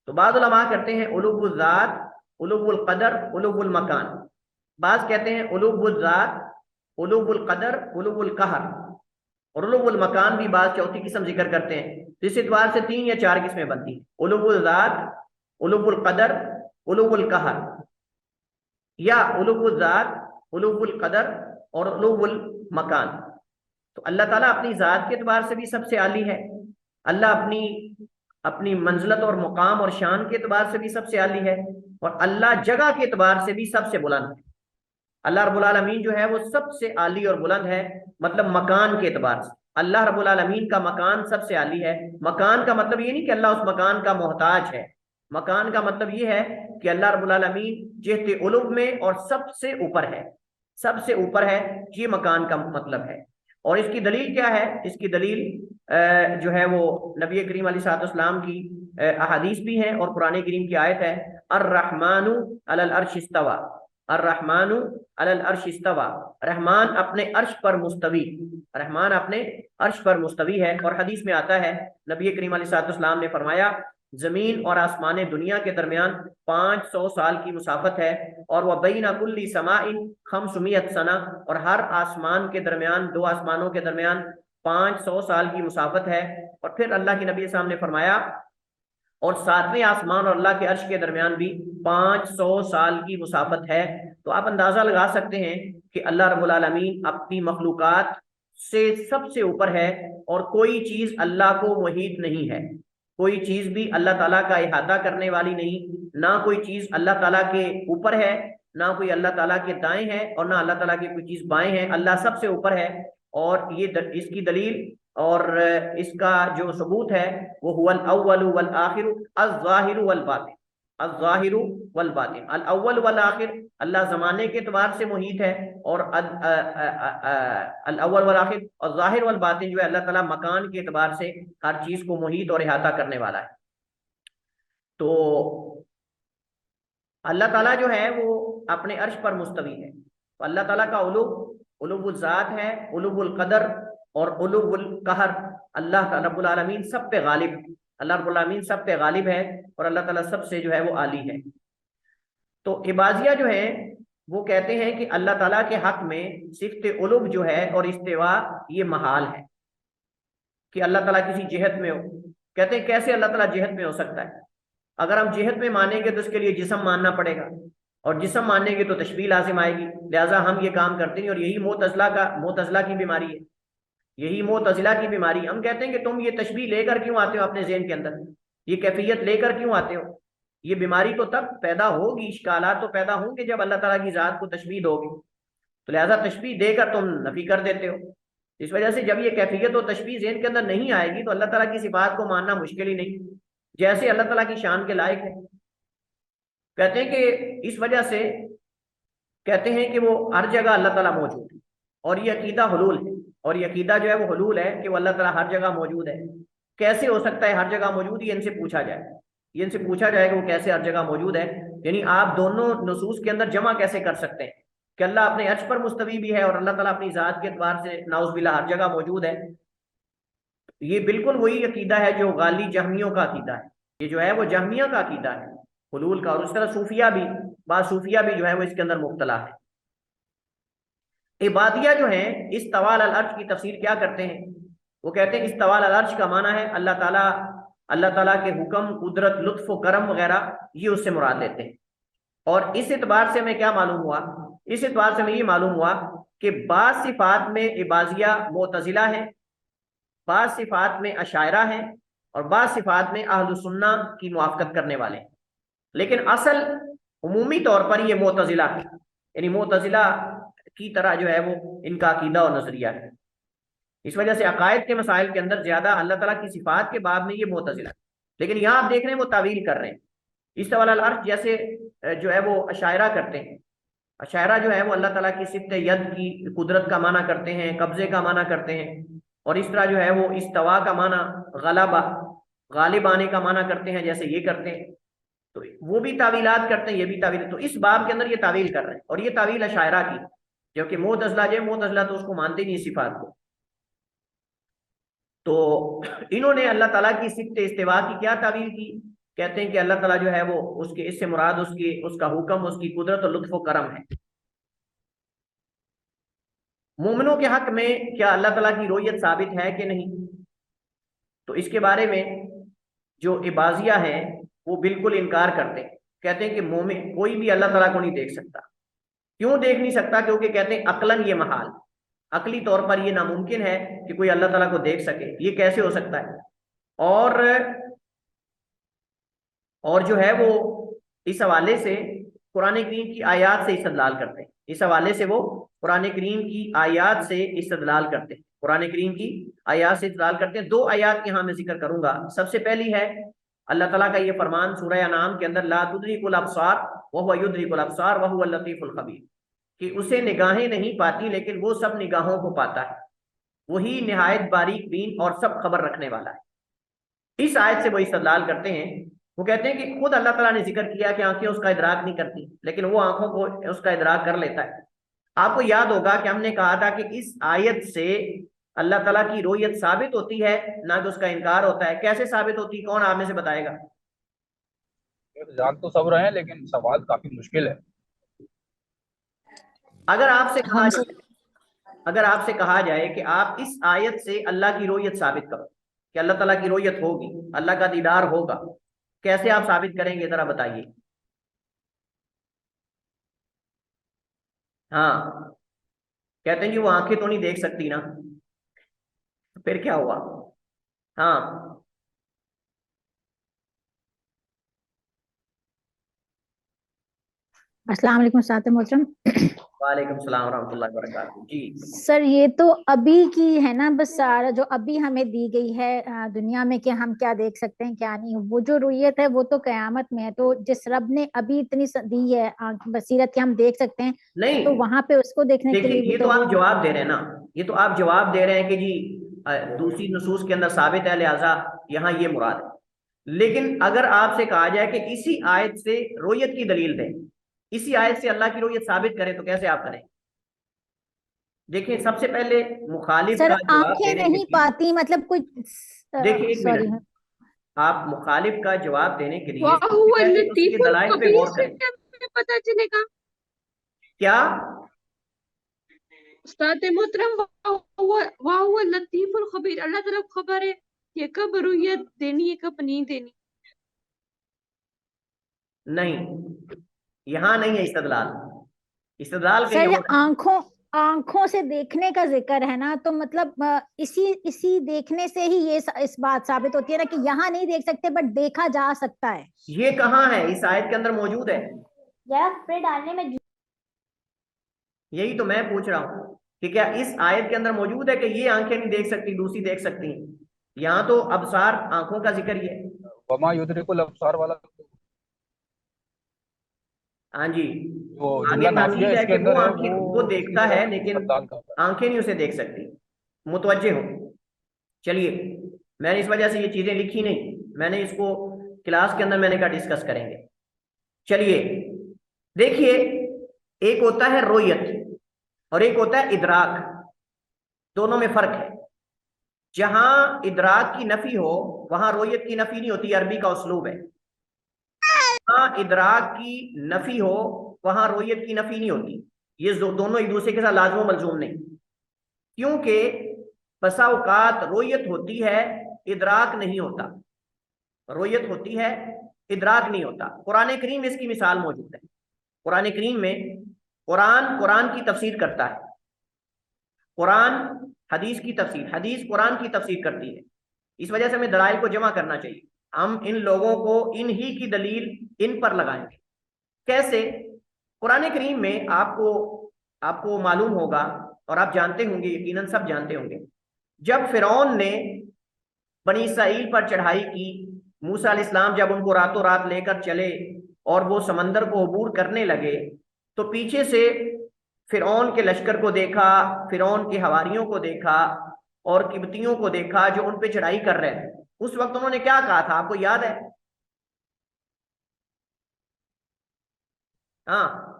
तो बाद उलमा करते हैं उलूवुल ज़ात, उलूवुल कदर, उलूवुल मकान। बाज कहते हैं उलूवुल ज़ात, उलूवुल कदर, उलूवुल कहर, और उलूवुल मकान भी बाज चौथी किस्म जिक्र करते हैं। तो इस एतबार से तीन या चार किस्में बनती हैं, उलूवुल ज़ात, उलूवुल कदर, उलूवुल कहर, या उलूवुल ज़ात, उलूवुल कदर और उलूवुल मकान। तो अल्लाह ताला अपनी ज़ात के एतबार से भी सबसे आली है, अल्लाह अपनी अपनी मंजिलत और मुकाम और शान के एतबार से भी सबसे आली है, और अल्लाह जगह के एतबार से भी सबसे बुलंद है। अल्लाह रब्बुल आलमीन जो है वो सबसे आली और बुलंद है, मतलब मकान के एतबार से अल्लाह रब्बुल आलमीन का मकान सबसे आली है। मकान का मतलब ये नहीं कि अल्लाह उस मकान का मोहताज है, मकान का मतलब ये है कि अल्लाह रब्बुल आलमीन जिहते उलूव में और सबसे ऊपर है, सबसे ऊपर है, ये मकान का मतलब है। और इसकी दलील क्या है? इसकी दलील जो है वो नबी करीम अलैहिस्सलाम की अहादीस भी हैं और कुरान करीम की आयत है, अर्रहमानु अलल अर्श इस्तवा, अर्रहमानु अलल अर्श इस्तवा, रहमान अपने अर्श पर मुस्तवी, रहमान अपने अर्श पर मुस्तवी है। और हदीस में आता है नबी करीम अलैहिस्सलाम ने फरमाया, जमीन और आसमान दुनिया के दरमियान 500 साल की मुसाफत है, और वह बैना कुल्ली समाइन खम्सुमियत सना, और हर आसमान के दरमियान, दो आसमानों के दरमियान 500 साल की मुसाफत है। और फिर अल्लाह के नबी साहब ने फरमाया, और सातवें आसमान और अल्लाह के अर्श के दरमियान भी 500 साल की मुसाफत है। तो आप अंदाजा लगा सकते हैं कि अल्लाह रब्बुल आलमीन अपनी मखलूकात से सबसे ऊपर है, और कोई चीज अल्लाह को मुहीत नहीं है, कोई चीज भी अल्लाह ताला का इहाता करने वाली नहीं, ना कोई चीज अल्लाह ताला के ऊपर है, ना कोई अल्लाह ताला के दाएं है, और ना अल्लाह ताला की कोई चीज बाएं है, अल्लाह सबसे ऊपर है। और ये इसकी दलील और इसका जो सबूत है वो हुवल अव्वलु वल आखिरु अज़्ज़ाहिरु वल बातिन, अज़्ज़ाहिरु वल बातिन। अल अव्वल वल आखिर, अल्लाह जमाने के एतबार से मुहीत है, और अल अव्वल वल आखिर और ज़ाहिर वल बातिन जो है अल्लाह ताला मकान के एतबार से हर चीज को मुहीत और इहाता करने वाला है। तो अल्लाह ताला जो है वो अपने अर्श पर मुस्तवी है। तो अल्लाह ताला का उलूवुल ज़ात है, उलूवुल कदर और उलूवुल कहर। अल्लाह रब्बुल आलमीन सब पे गालिब, अल्लाह रब्बुल आलमीन सब पे गालिब है, और अल्लाह ताला सबसे जो है वो आली है। तो इबाजिया जो है वो कहते हैं कि अल्लाह ताला के हक में सिफ्त उलूव जो है और इस्तिवा ये महाल है, कि अल्लाह ताला किसी जिहत में हो। कहते हैं कैसे अल्लाह ताला जिहत में हो सकता है? अगर हम जिहत में मानेंगे तो उसके लिए जिस्म मानना पड़ेगा, और जिस्म मानेंगे तो तशबीह लाजिम आएगी, लिहाजा हम ये काम करते हैं। और यही मोतज़िला की बीमारी है, यही मोतज़िला की बीमारी। हम कहते हैं कि तुम ये तशबीह लेकर क्यों आते हो अपने ज़हन के अंदर, ये कैफियत लेकर क्यों आते हो? ये बीमारी तो तब पैदा होगी, इश्कालात तो पैदा होंगे जब अल्लाह ताला की ज़ात को तशबीह दोगे, तो लिहाजा तशबीह देकर तुम नफी कर देते हो। इस वजह से जब ये कैफियत और तशबीह ज़हन के अंदर नहीं आएगी तो अल्लाह ताला की सिफात को मानना मुश्किल ही नहीं, जैसे अल्लाह ताला की शान के लायक है। कहते हैं कि इस वजह से कहते हैं कि वो हर जगह अल्लाह ताला मौजूद है, और ये अकीदा हुलूल है, और ये अकीदा जो है वो हुलूल है कि वो अल्लाह ताला हर जगह मौजूद है। कैसे हो सकता है हर जगह मौजूद? ये इनसे पूछा जाए, ये इनसे पूछा जाए कि वो कैसे हर जगह मौजूद है। यानी आप दोनों नसूस के अंदर जमा कैसे कर सकते हैं कि अल्लाह अपने अर्श पर मुस्तवी भी है और अल्लाह ताला अपनी ज़ात के एतबार से नाउज़ुबिल्लाह हर जगह मौजूद है। ये बिल्कुल वही अकीदा है जो गाली जहमियों का अकीदा है, ये जो है वो जहमिया का अकीदा है हुलूल का। और उस तरह सूफिया भी, बाद सूफिया भी जो है वो इसके अंदर मुब्तला है। इबादिया जो है इस तवाल अल अर्श की तफसीर क्या करते हैं? वो कहते हैं इस तवाल अल अर्श का माना है अल्लाह ताला के हुक्म, कुदरत, लुत्फ व करम वगैरह, ये उससे मुराद लेते हैं। और इस एतबार से हमें क्या मालूम हुआ? इस एतबार से हमें ये मालूम हुआ कि बाज़ सिफात में इबाजिया मोतज़िला है, बाज़ सिफात में अशायरा है, और बाज़ सिफात में अहलुस सुन्ना की मुआफ़क़त करने वाले हैं। लेकिन असल उमूमी तौर पर ये मुअतज़िला है, यानी मुअतज़िला की तरह जो है वो इनका अकीदा और नज़रिया है। इस वजह से अकायद के मसाइल के अंदर ज्यादा अल्लाह ताला की सिफात के बाब में ये मुअतज़िला है। लेकिन यहाँ आप देख रहे हैं वो तावील कर रहे हैं। इस्तवा अल अर्श जैसे जो है वो अशायरा करते हैं। अशायरा जो है वो अल्लाह ताला की सिफ्त यद की कुदरत का माना करते हैं, कब्जे का माना करते हैं, और इस तरह जो है वो इस्तवा का माना गलबा, गालिब आने का माना करते हैं, जैसे ये करते हैं। तो वो भी तावीलात करते हैं, ये भी तावील। तो इस बाब के अंदर ये तावील कर रहे हैं, और ये तावील अशायरा की, जबकि मुअतज़िला जो है, मुअतज़िला तो उसको मानते नहीं सिफात को। तो इन्होंने अल्लाह ताला की सिफ्त इस्तिवा की क्या तावील की? कहते हैं कि अल्लाह ताला जो है वो उसके, इससे मुराद उसकी, उसका हुक्म, उसकी कुदरत और लुत्फ व करम है। मोमिनों के हक में क्या अल्लाह ताला की रोयत साबित है कि नहीं? तो इसके बारे में जो इबाजिया हैं वो बिल्कुल इनकार करते हैं। कहते हैं कि मोमिन कोई भी अल्लाह ताला को नहीं देख सकता। क्यों देख नहीं सकता? क्योंकि कहते हैं अकलन ये महाल, अकली तौर पर ये नामुमकिन है कि कोई अल्लाह ताला को देख सके, ये कैसे हो सकता है? और जो है वो इस हवाले से कुरान करीम की आयत से इस्तदलाल करते हैं। इस हवाले से वो कुरान करीम की आयत से इस्तदलाल करते हैं, कुरान करीम की आयत से इस्तदलाल करते हैं। दो आयत यहाँ मैं जिक्र करूंगा। सबसे पहली है अल्लाह ताला का ये फरमान सूरह अनाम के अंदर, ला तुदरिकुल अब्सार व हुवा युदरिकुल अब्सार व हुवल लतीफुल खबीर, कि उसे निगाहें नहीं पाती लेकिन वो सब निगाहों को पाता है, वही निहायत बारीक बीन और सब खबर रखने वाला है। इस आयत से वो इस्तदलाल करते हैं। वो कहते हैं कि खुद अल्लाह ताला ने जिक्र किया कि आंखें उसका इदराक नहीं करती, लेकिन वो आंखों को उसका इदराक कर लेता है। आपको याद होगा कि हमने कहा था कि इस आयत से अल्लाह ताला की रोयत साबित होती है, ना कि उसका इनकार होता है। कैसे साबित होती है? कौन आप में से बताएगा? जान तो सब रहे हैं, लेकिन सवाल काफी मुश्किल है। अगर आपसे कहा हमसे जाए, अगर आपसे कहा जाए कि आप इस आयत से अल्लाह की रोयत साबित करो कि अल्लाह ताला की रोयत होगी, अल्लाह का दीदार होगा, कैसे आप साबित करेंगे? जरा बताइए। हाँ, कहते हैं कि वो आंखें तो नहीं देख सकती ना, फिर क्या हुआ? हाँ, अस्सलाम वालेकुम उस्ताद मोहतरम। वालेकुम सलाम रहमतुल्लाहि व बरकातहू। जी सर ये तो अभी की है ना, बस सारा जो अभी हमें दी गई है दुनिया में कि हम क्या देख सकते हैं क्या नहीं, वो जो रुयत है वो तो कयामत में है। तो जिस रब ने अभी इतनी दी है बसीरत कि हम देख सकते हैं, नहीं, तो वहां पे उसको देखने के देखिए लिए भी ये तो तो वो आप जवाब दे रहे हैं ना, ये तो आप जवाब दे रहे हैं कि जी दूसरी नसूस के अंदर साबित है, लिहाजा यहाँ ये मुराद है। लेकिन अगर आपसे कहा जाए कि इसी आयत से रोयत की दलील दें, इसी आयत से अल्लाह की रोयत साबित करें, तो कैसे आप करें? देखिए, सबसे पहले मुखालिफ सर का जवाब आंखें देने के नहीं लिए, पाती मतलब कुछ। देखिए एक सॉरी। मिनट, आप मुखालिफ का जवाब देने के लिए वाह सबसे हुआ पहले उसके लतीफुल दलाइल पे खबीर गौर से करें। हमें पता चलेगा। क्या? उस्ताद मोहतरम, वाह हुआ लतीफुल खबीर, अल्लाह ताला को खबर है कि कब रुयत देनी है कब नहीं देनी। नहीं, यहाँ नहीं है इस्तदलाल, इस्तदलाल कहीं सर ये और है। आंखों आंखों से देखने का जिक्र है ना, तो मतलब इसी इसी देखने से ही ये इस बात साबित होती है ना कि यहाँ नहीं देख सकते बट देखा जा सकता है। ये कहाँ है? इस आयत के अंदर मौजूद है? यार स्प्रे डालने में यही तो मैं पूछ रहा हूँ कि क्या इस आयत के अंदर मौजूद है कि ये आंखें नहीं देख सकती, दूसरी देख सकती हैं? यहाँ तो अबसार, आंखों का जिक्र ही है। वमा युद्रिकुल अब्सार वाला हाँ जी, जो आगे जुमला नाफिया ताकीद है इसके कि वो अंदर है, आंखें, वो वो इसकी देखता है तरफ लेकिन इस्तदलाल करता है। आंखें नहीं उसे देख सकती। मुतवज्जे हो। चलिए, मैंने इस वजह से ये चीजें लिखी नहीं, मैंने इसको क्लास के अंदर मैंने कहा डिस्कस करेंगे। चलिए देखिए, एक होता है रोयत और एक होता है इदराक, दोनों में फर्क है। जहां इदराक की नफी हो वहां रोयत की नफी नहीं होती, अरबी का उसलूब है। जहां इदराक की नफी हो वहां रोयत की नफी नहीं होती। ये दोनों एक दूसरे के साथ लाजमो मलजूम नहीं, क्योंकि बसा औकात रोयत होती है, इदराक नहीं होता। रोयत होती है, इदराक नहीं होता। कुरान करीम में इसकी मिसाल मौजूद है। कुरान करीम में कुरान कुरान की तफसीर करता है, कुरान हदीस की तफसीर, हदीस कुरान की तफसीर करती है। इस वजह से हमें दलाइल को जमा करना चाहिए। हम इन लोगों को इन्हीं की दलील इन पर लगाएंगे। कैसे? कुरान करीम में आपको आपको मालूम होगा और आप जानते होंगे, यकीनन सब जानते होंगे, जब फिरौन ने बनी इसराइल पर चढ़ाई की, मूसा अलैहिस्सलाम जब उनको रातों रात लेकर चले और वो समंदर को अबूर करने लगे, तो पीछे से फिरौन के लश्कर को देखा, फिरौन के हवारियों को देखा और किब्तियों को देखा जो उन पे चढ़ाई कर रहे थे। उस वक्त उन्होंने क्या कहा था, आपको याद है? हाँ,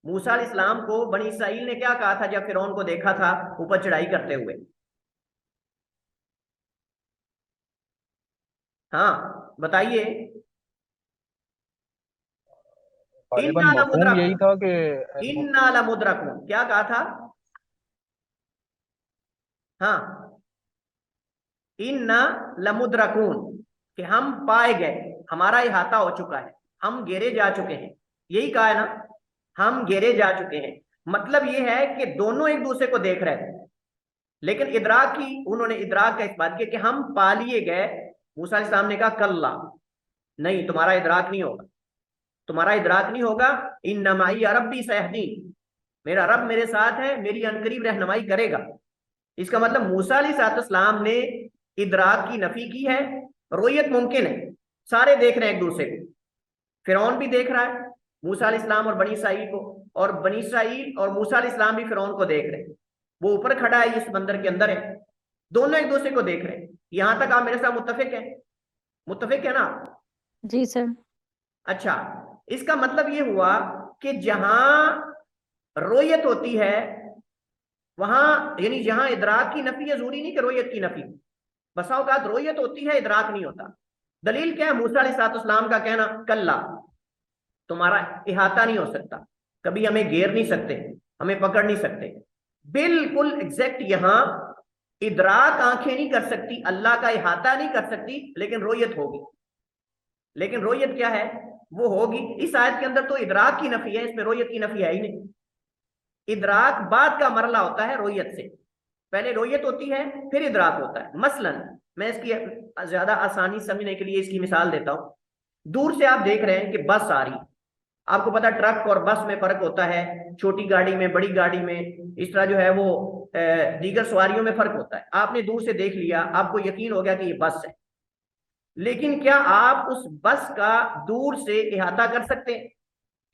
मूसा अलैहिस्सलाम को बनी इसराइल ने क्या कहा था जब फिरौन को देखा था ऊपर चढ़ाई करते हुए? हाँ बताइए। गालिबन इन्ना मफहूम यही लमुद्रकून, था कि इन्ना लमुद्रकून, क्या कहा था? हाँ, इन्ना लमुद्रकून, कि हम पाए गए, हमारा इहाता हो चुका है, हम घेरे जा चुके हैं। यही कहा है ना, हम घेरे जा चुके हैं। मतलब ये है कि दोनों एक दूसरे को देख रहे थे, लेकिन इदराक की, उन्होंने इदराक का इस बात किया कि हम पा लिए गए। मूसा अलैहिस्सलाम ने कहा कल्ला, नहीं, तुम्हारा इदराक नहीं होगा, तुम्हारा इदराक नहीं होगा। इन नमाई रब्बी सयहदीन, मेरा रब मेरे साथ है, मेरी अनकरीब रहनुमाई करेगा। इसका मतलब मूसा अलैहिस्सलाम ने इदराक की नफी की है। रोयत मुमकिन है, सारे देख रहे हैं एक दूसरे को, फिरौन भी देख रहा है मूसा अलैहिस्सलाम और बनी इसराइल को, और बनी इसराइल और मूसा अलैहिस्सलाम भी फिरौन को देख रहे हैं। वो ऊपर खड़ा है, इस बंदर के अंदर है, दोनों एक दूसरे को देख रहे हैं। यहां तक आप मेरे साथ मुत्तफिक है? मुत्तफिक है ना? जी सर। अच्छा, इसका मतलब ये हुआ कि जहां रोयत होती है वहां, यानी जहां इदराक की नफी है, जरूरी नहीं कि रोयत की नफी, बसा औकात रोयत होती है, इदराक नहीं होता। दलील क्या है? मूसा अलैहिस्सलाम का कहना कल्ला, तुम्हारा इहाता नहीं हो सकता, कभी हमें घेर नहीं सकते, हमें पकड़ नहीं सकते। बिल्कुल एग्जैक्ट यहां इदराक आंखें नहीं कर सकती, अल्लाह का इहाता नहीं कर सकती, लेकिन रोयत होगी। लेकिन रोयत क्या है? वो होगी। इस आयत के अंदर तो इदराक की नफी है, इसमें रोयत की नफी है ही नहीं। इदराक बाद का मरला होता है रोयत से, पहले रोयत होती है फिर इदराक होता है। मसलन मैं इसकी ज्यादा आसानी समझने के लिए इसकी मिसाल देता हूं। दूर से आप देख रहे हैं कि बस आ रही, आपको पता ट्रक और बस में फर्क होता है, छोटी गाड़ी में, बड़ी गाड़ी में, इस तरह जो है वो दीगर सवारियों में फर्क होता है। आपने दूर से देख लिया, आपको यकीन हो गया कि ये बस है, लेकिन क्या आप उस बस का दूर से इहाता कर सकते हैं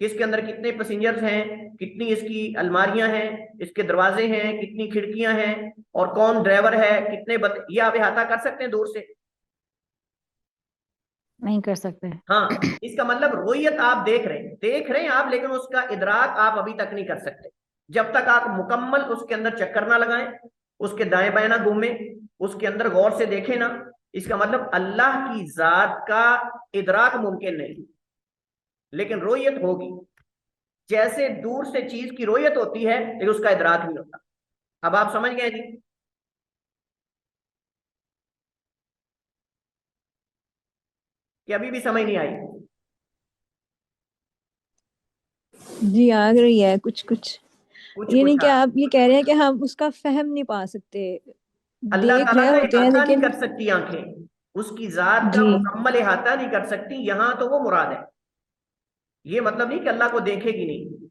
कि इसके अंदर कितने पैसेंजर्स हैं, कितनी इसकी अलमारियां हैं, इसके दरवाजे हैं, कितनी खिड़कियां हैं, और कौन ड्राइवर है, कितने ये आप इहाता कर सकते हैं दूर से? नहीं कर सकते। हाँ, इसका मतलब रोयत आप देख रहे हैं आप, लेकिन उसका इदराक आप अभी तक नहीं कर सकते जब तक आप मुकम्मल उसके अंदर चक्कर ना लगाएं, उसके दाएं बाएं ना घूमें, उसके अंदर गौर से देखें ना। इसका मतलब अल्लाह की जात का इदराक मुमकिन नहीं, लेकिन रोयत होगी। जैसे दूर से चीज की रोयत होती है लेकिन उसका इदराक नहीं होता। अब आप समझ गए जी? कि अभी भी समझ नहीं आई? जी आ रही है कुछ कुछ। कुछ ये कुछ नहीं कि आप ये कह रहे हैं कि हम उसका फहम नहीं पा सकते, अल्लाह देख ताला रहे का होते हैं इहाता नहीं लेकिन। कर सकती आंखें, उसकी जात का जी मुकम्मल इहाता नहीं कर सकती, यहां तो वो मुराद है। ये मतलब नहीं कि अल्लाह को देखेगी नहीं,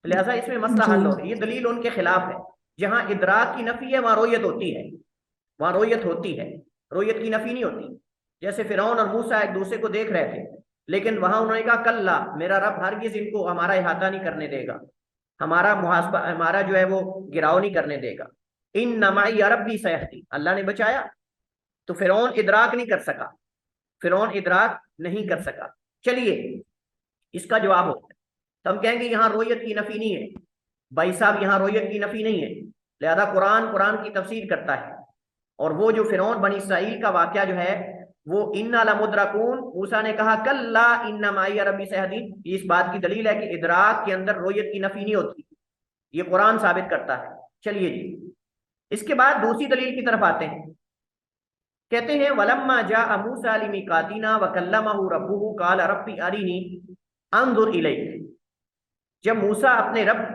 लिहाजा इसमें मसला जी हल हो रहा है। ये दलील उनके खिलाफ है। जहां इदराक की नफी है वहां रोयत होती है, वहां रोयत होती है, रोयत की नफी नहीं होती। जैसे फिरौन और मूसा एक दूसरे को देख रहे थे, लेकिन वहां उन्होंने कहा कल्ला, मेरा रब हरगिज़ इनको हमारा इहाता नहीं करने देगा, हमारा मुहासबा, हमारा जो है वो गिराव नहीं करने देगा। इन नमाई अरबी सहती, अल्लाह ने बचाया। तो फिरौन इदराक नहीं कर सका, फिरौन इदराक नहीं कर सका। चलिए, इसका जवाब होता है तो हम कहेंगे यहाँ रोयत की नफी नहीं है भाई साहब, यहाँ रोयत की नफी नहीं है। लिहाजा कुरान कुरान की तफसीर करता है, और वो जो फिरौन बनी इसराइल का वाकया जो है वो इन्ना लमुद्रकून, मूसा ने कहा कल्ला इन्ना माई रब्बी सहदीन, इस बात की दलील है कि इदराक के अंदर रोयत की नफी नहीं होती, ये कुरान साबित करता है। चलिए जी, इसके बाद दूसरी दलील की तरफ आते हैं। कहते हैं वलम्मा जा मूसा लिमीकातिना व कल्लमहु रब्बुहु काल रब्बी अरिनी अंजुर इलैक, जब मूसा अपने रब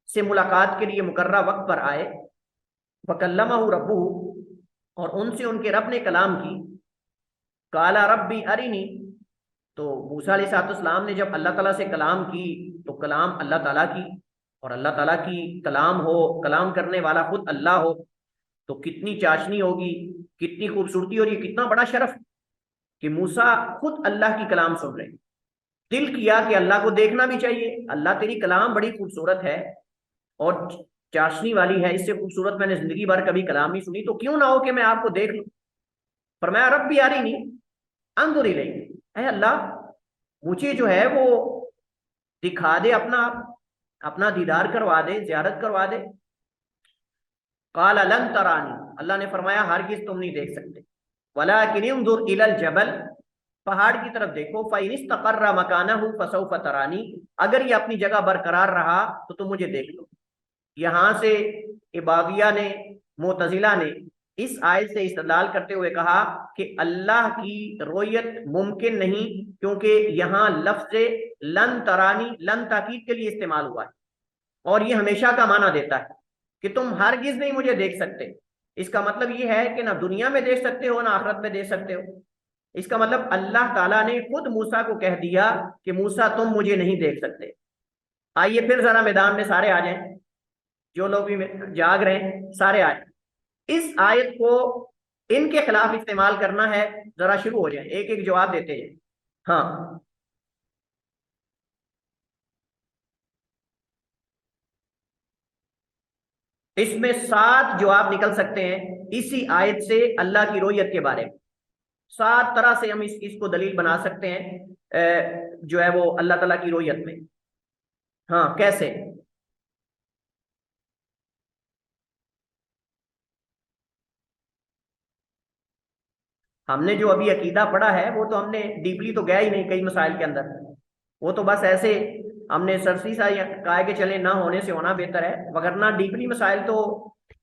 से मुलाकात के लिए मुकर्रा वक्त पर आए, व कल्लमहु रब्बुहु, और उनसे उनके रब ने कलाम की। काला रब्बी अरिनी, तो मूसा अलैहिस्सलाम ने जब अल्लाह ताला से कलाम की तो कलाम अल्लाह ताला की, और अल्लाह ताला की कलाम हो, कलाम करने वाला खुद अल्लाह हो, तो कितनी चाशनी होगी, कितनी खूबसूरती, और ये कितना बड़ा शरफ कि मूसा खुद अल्लाह की कलाम सुन रहे। दिल किया कि अल्लाह को देखना भी चाहिए, अल्लाह तेरी कलाम बड़ी खूबसूरत है और चाशनी वाली है, इससे खूबसूरत मैंने जिंदगी भर कभी कलाम नहीं सुनी, तो क्यों ना हो कि मैं आपको देख लूं। फरमाया रब भी आ रही नहीं, अंदुरी नहीं, है अल्लाह मुझे जो है वो दिखा दे, अपना अपना दीदार करवा दे, जियारत करवा दे। काला लन तरानी, अल्लाह ने फरमाया हरगिज तुम नहीं देख सकते, वलाकिन इंजुर इलल जबल, पहाड़ की तरफ देखो, फ़इन इस्तक़र्रा मकानहु फसौफ तरानी, अगर ये अपनी जगह बरकरार रहा तो तुम मुझे देख लो। यहां से इबादिया ने, मुतजिला ने इस आयत से इस्तेदलाल करते हुए कहा कि अल्लाह की रोयत मुमकिन नहीं, क्योंकि यहाँ लफ्ज़ लन तरानी लन ताकीद के लिए इस्तेमाल हुआ है, और ये हमेशा का माना देता है कि तुम हरगिज नहीं मुझे देख सकते। इसका मतलब ये है कि ना दुनिया में देख सकते हो ना आखिरत में देख सकते हो। इसका मतलब अल्लाह ताला ने खुद मूसा को कह दिया कि मूसा तुम मुझे नहीं देख सकते। आइए फिर जरा मैदान में सारे आ जाएं, जो लोग भी जाग रहे हैं सारे आए। इस आयत को इनके खिलाफ इस्तेमाल करना है, जरा शुरू हो जाए, एक एक जवाब देते हैं। हाँ, इसमें 7 जवाब निकल सकते हैं इसी आयत से अल्लाह की रोयत के बारे में। 7 तरह से हम इसको दलील बना सकते हैं जो है वो अल्लाह ताला की रोयत में। हाँ, कैसे? हमने जो अभी अकीदा पढ़ा है वो तो हमने डीपली तो गया ही नहीं कई मसाइल के अंदर, वो तो बस ऐसे हमने सरसी सा कहा कि चले ना होने से होना बेहतर है, वगरना डीपली मसाइल तो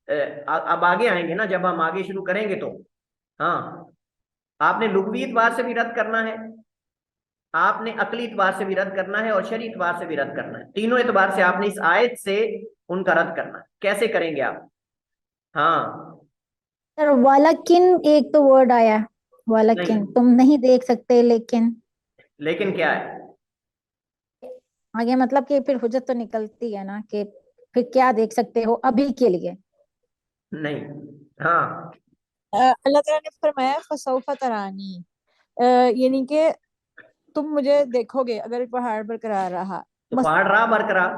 अब आगे आएंगे ना, जब हम आगे शुरू करेंगे तो। हाँ, आपने लुग़वी एतबार से भी रद्द करना है, आपने अकली एतबार से भी रद्द करना है, और शरई एतबार से भी रद्द करना है। तीनों एतबार से आपने इस आयत से उनका रद्द करना है। कैसे करेंगे आप? हाँ, सर वालाकिन एक तो वर्ड आया, वालाकिन नहीं, तुम नहीं देख सकते, लेकिन लेकिन क्या है? आगे मतलब कि फिर हुज्जत तो निकलती है ना कि फिर क्या देख सकते हो अभी के लिए। नहीं। हाँ, अल्लाह ताला ने फरमाया फसौफा तरानी, यानी कि तुम मुझे देखोगे अगर पहाड़ बरकरार रहा, तो बस पहाड़ रहा बरकरार।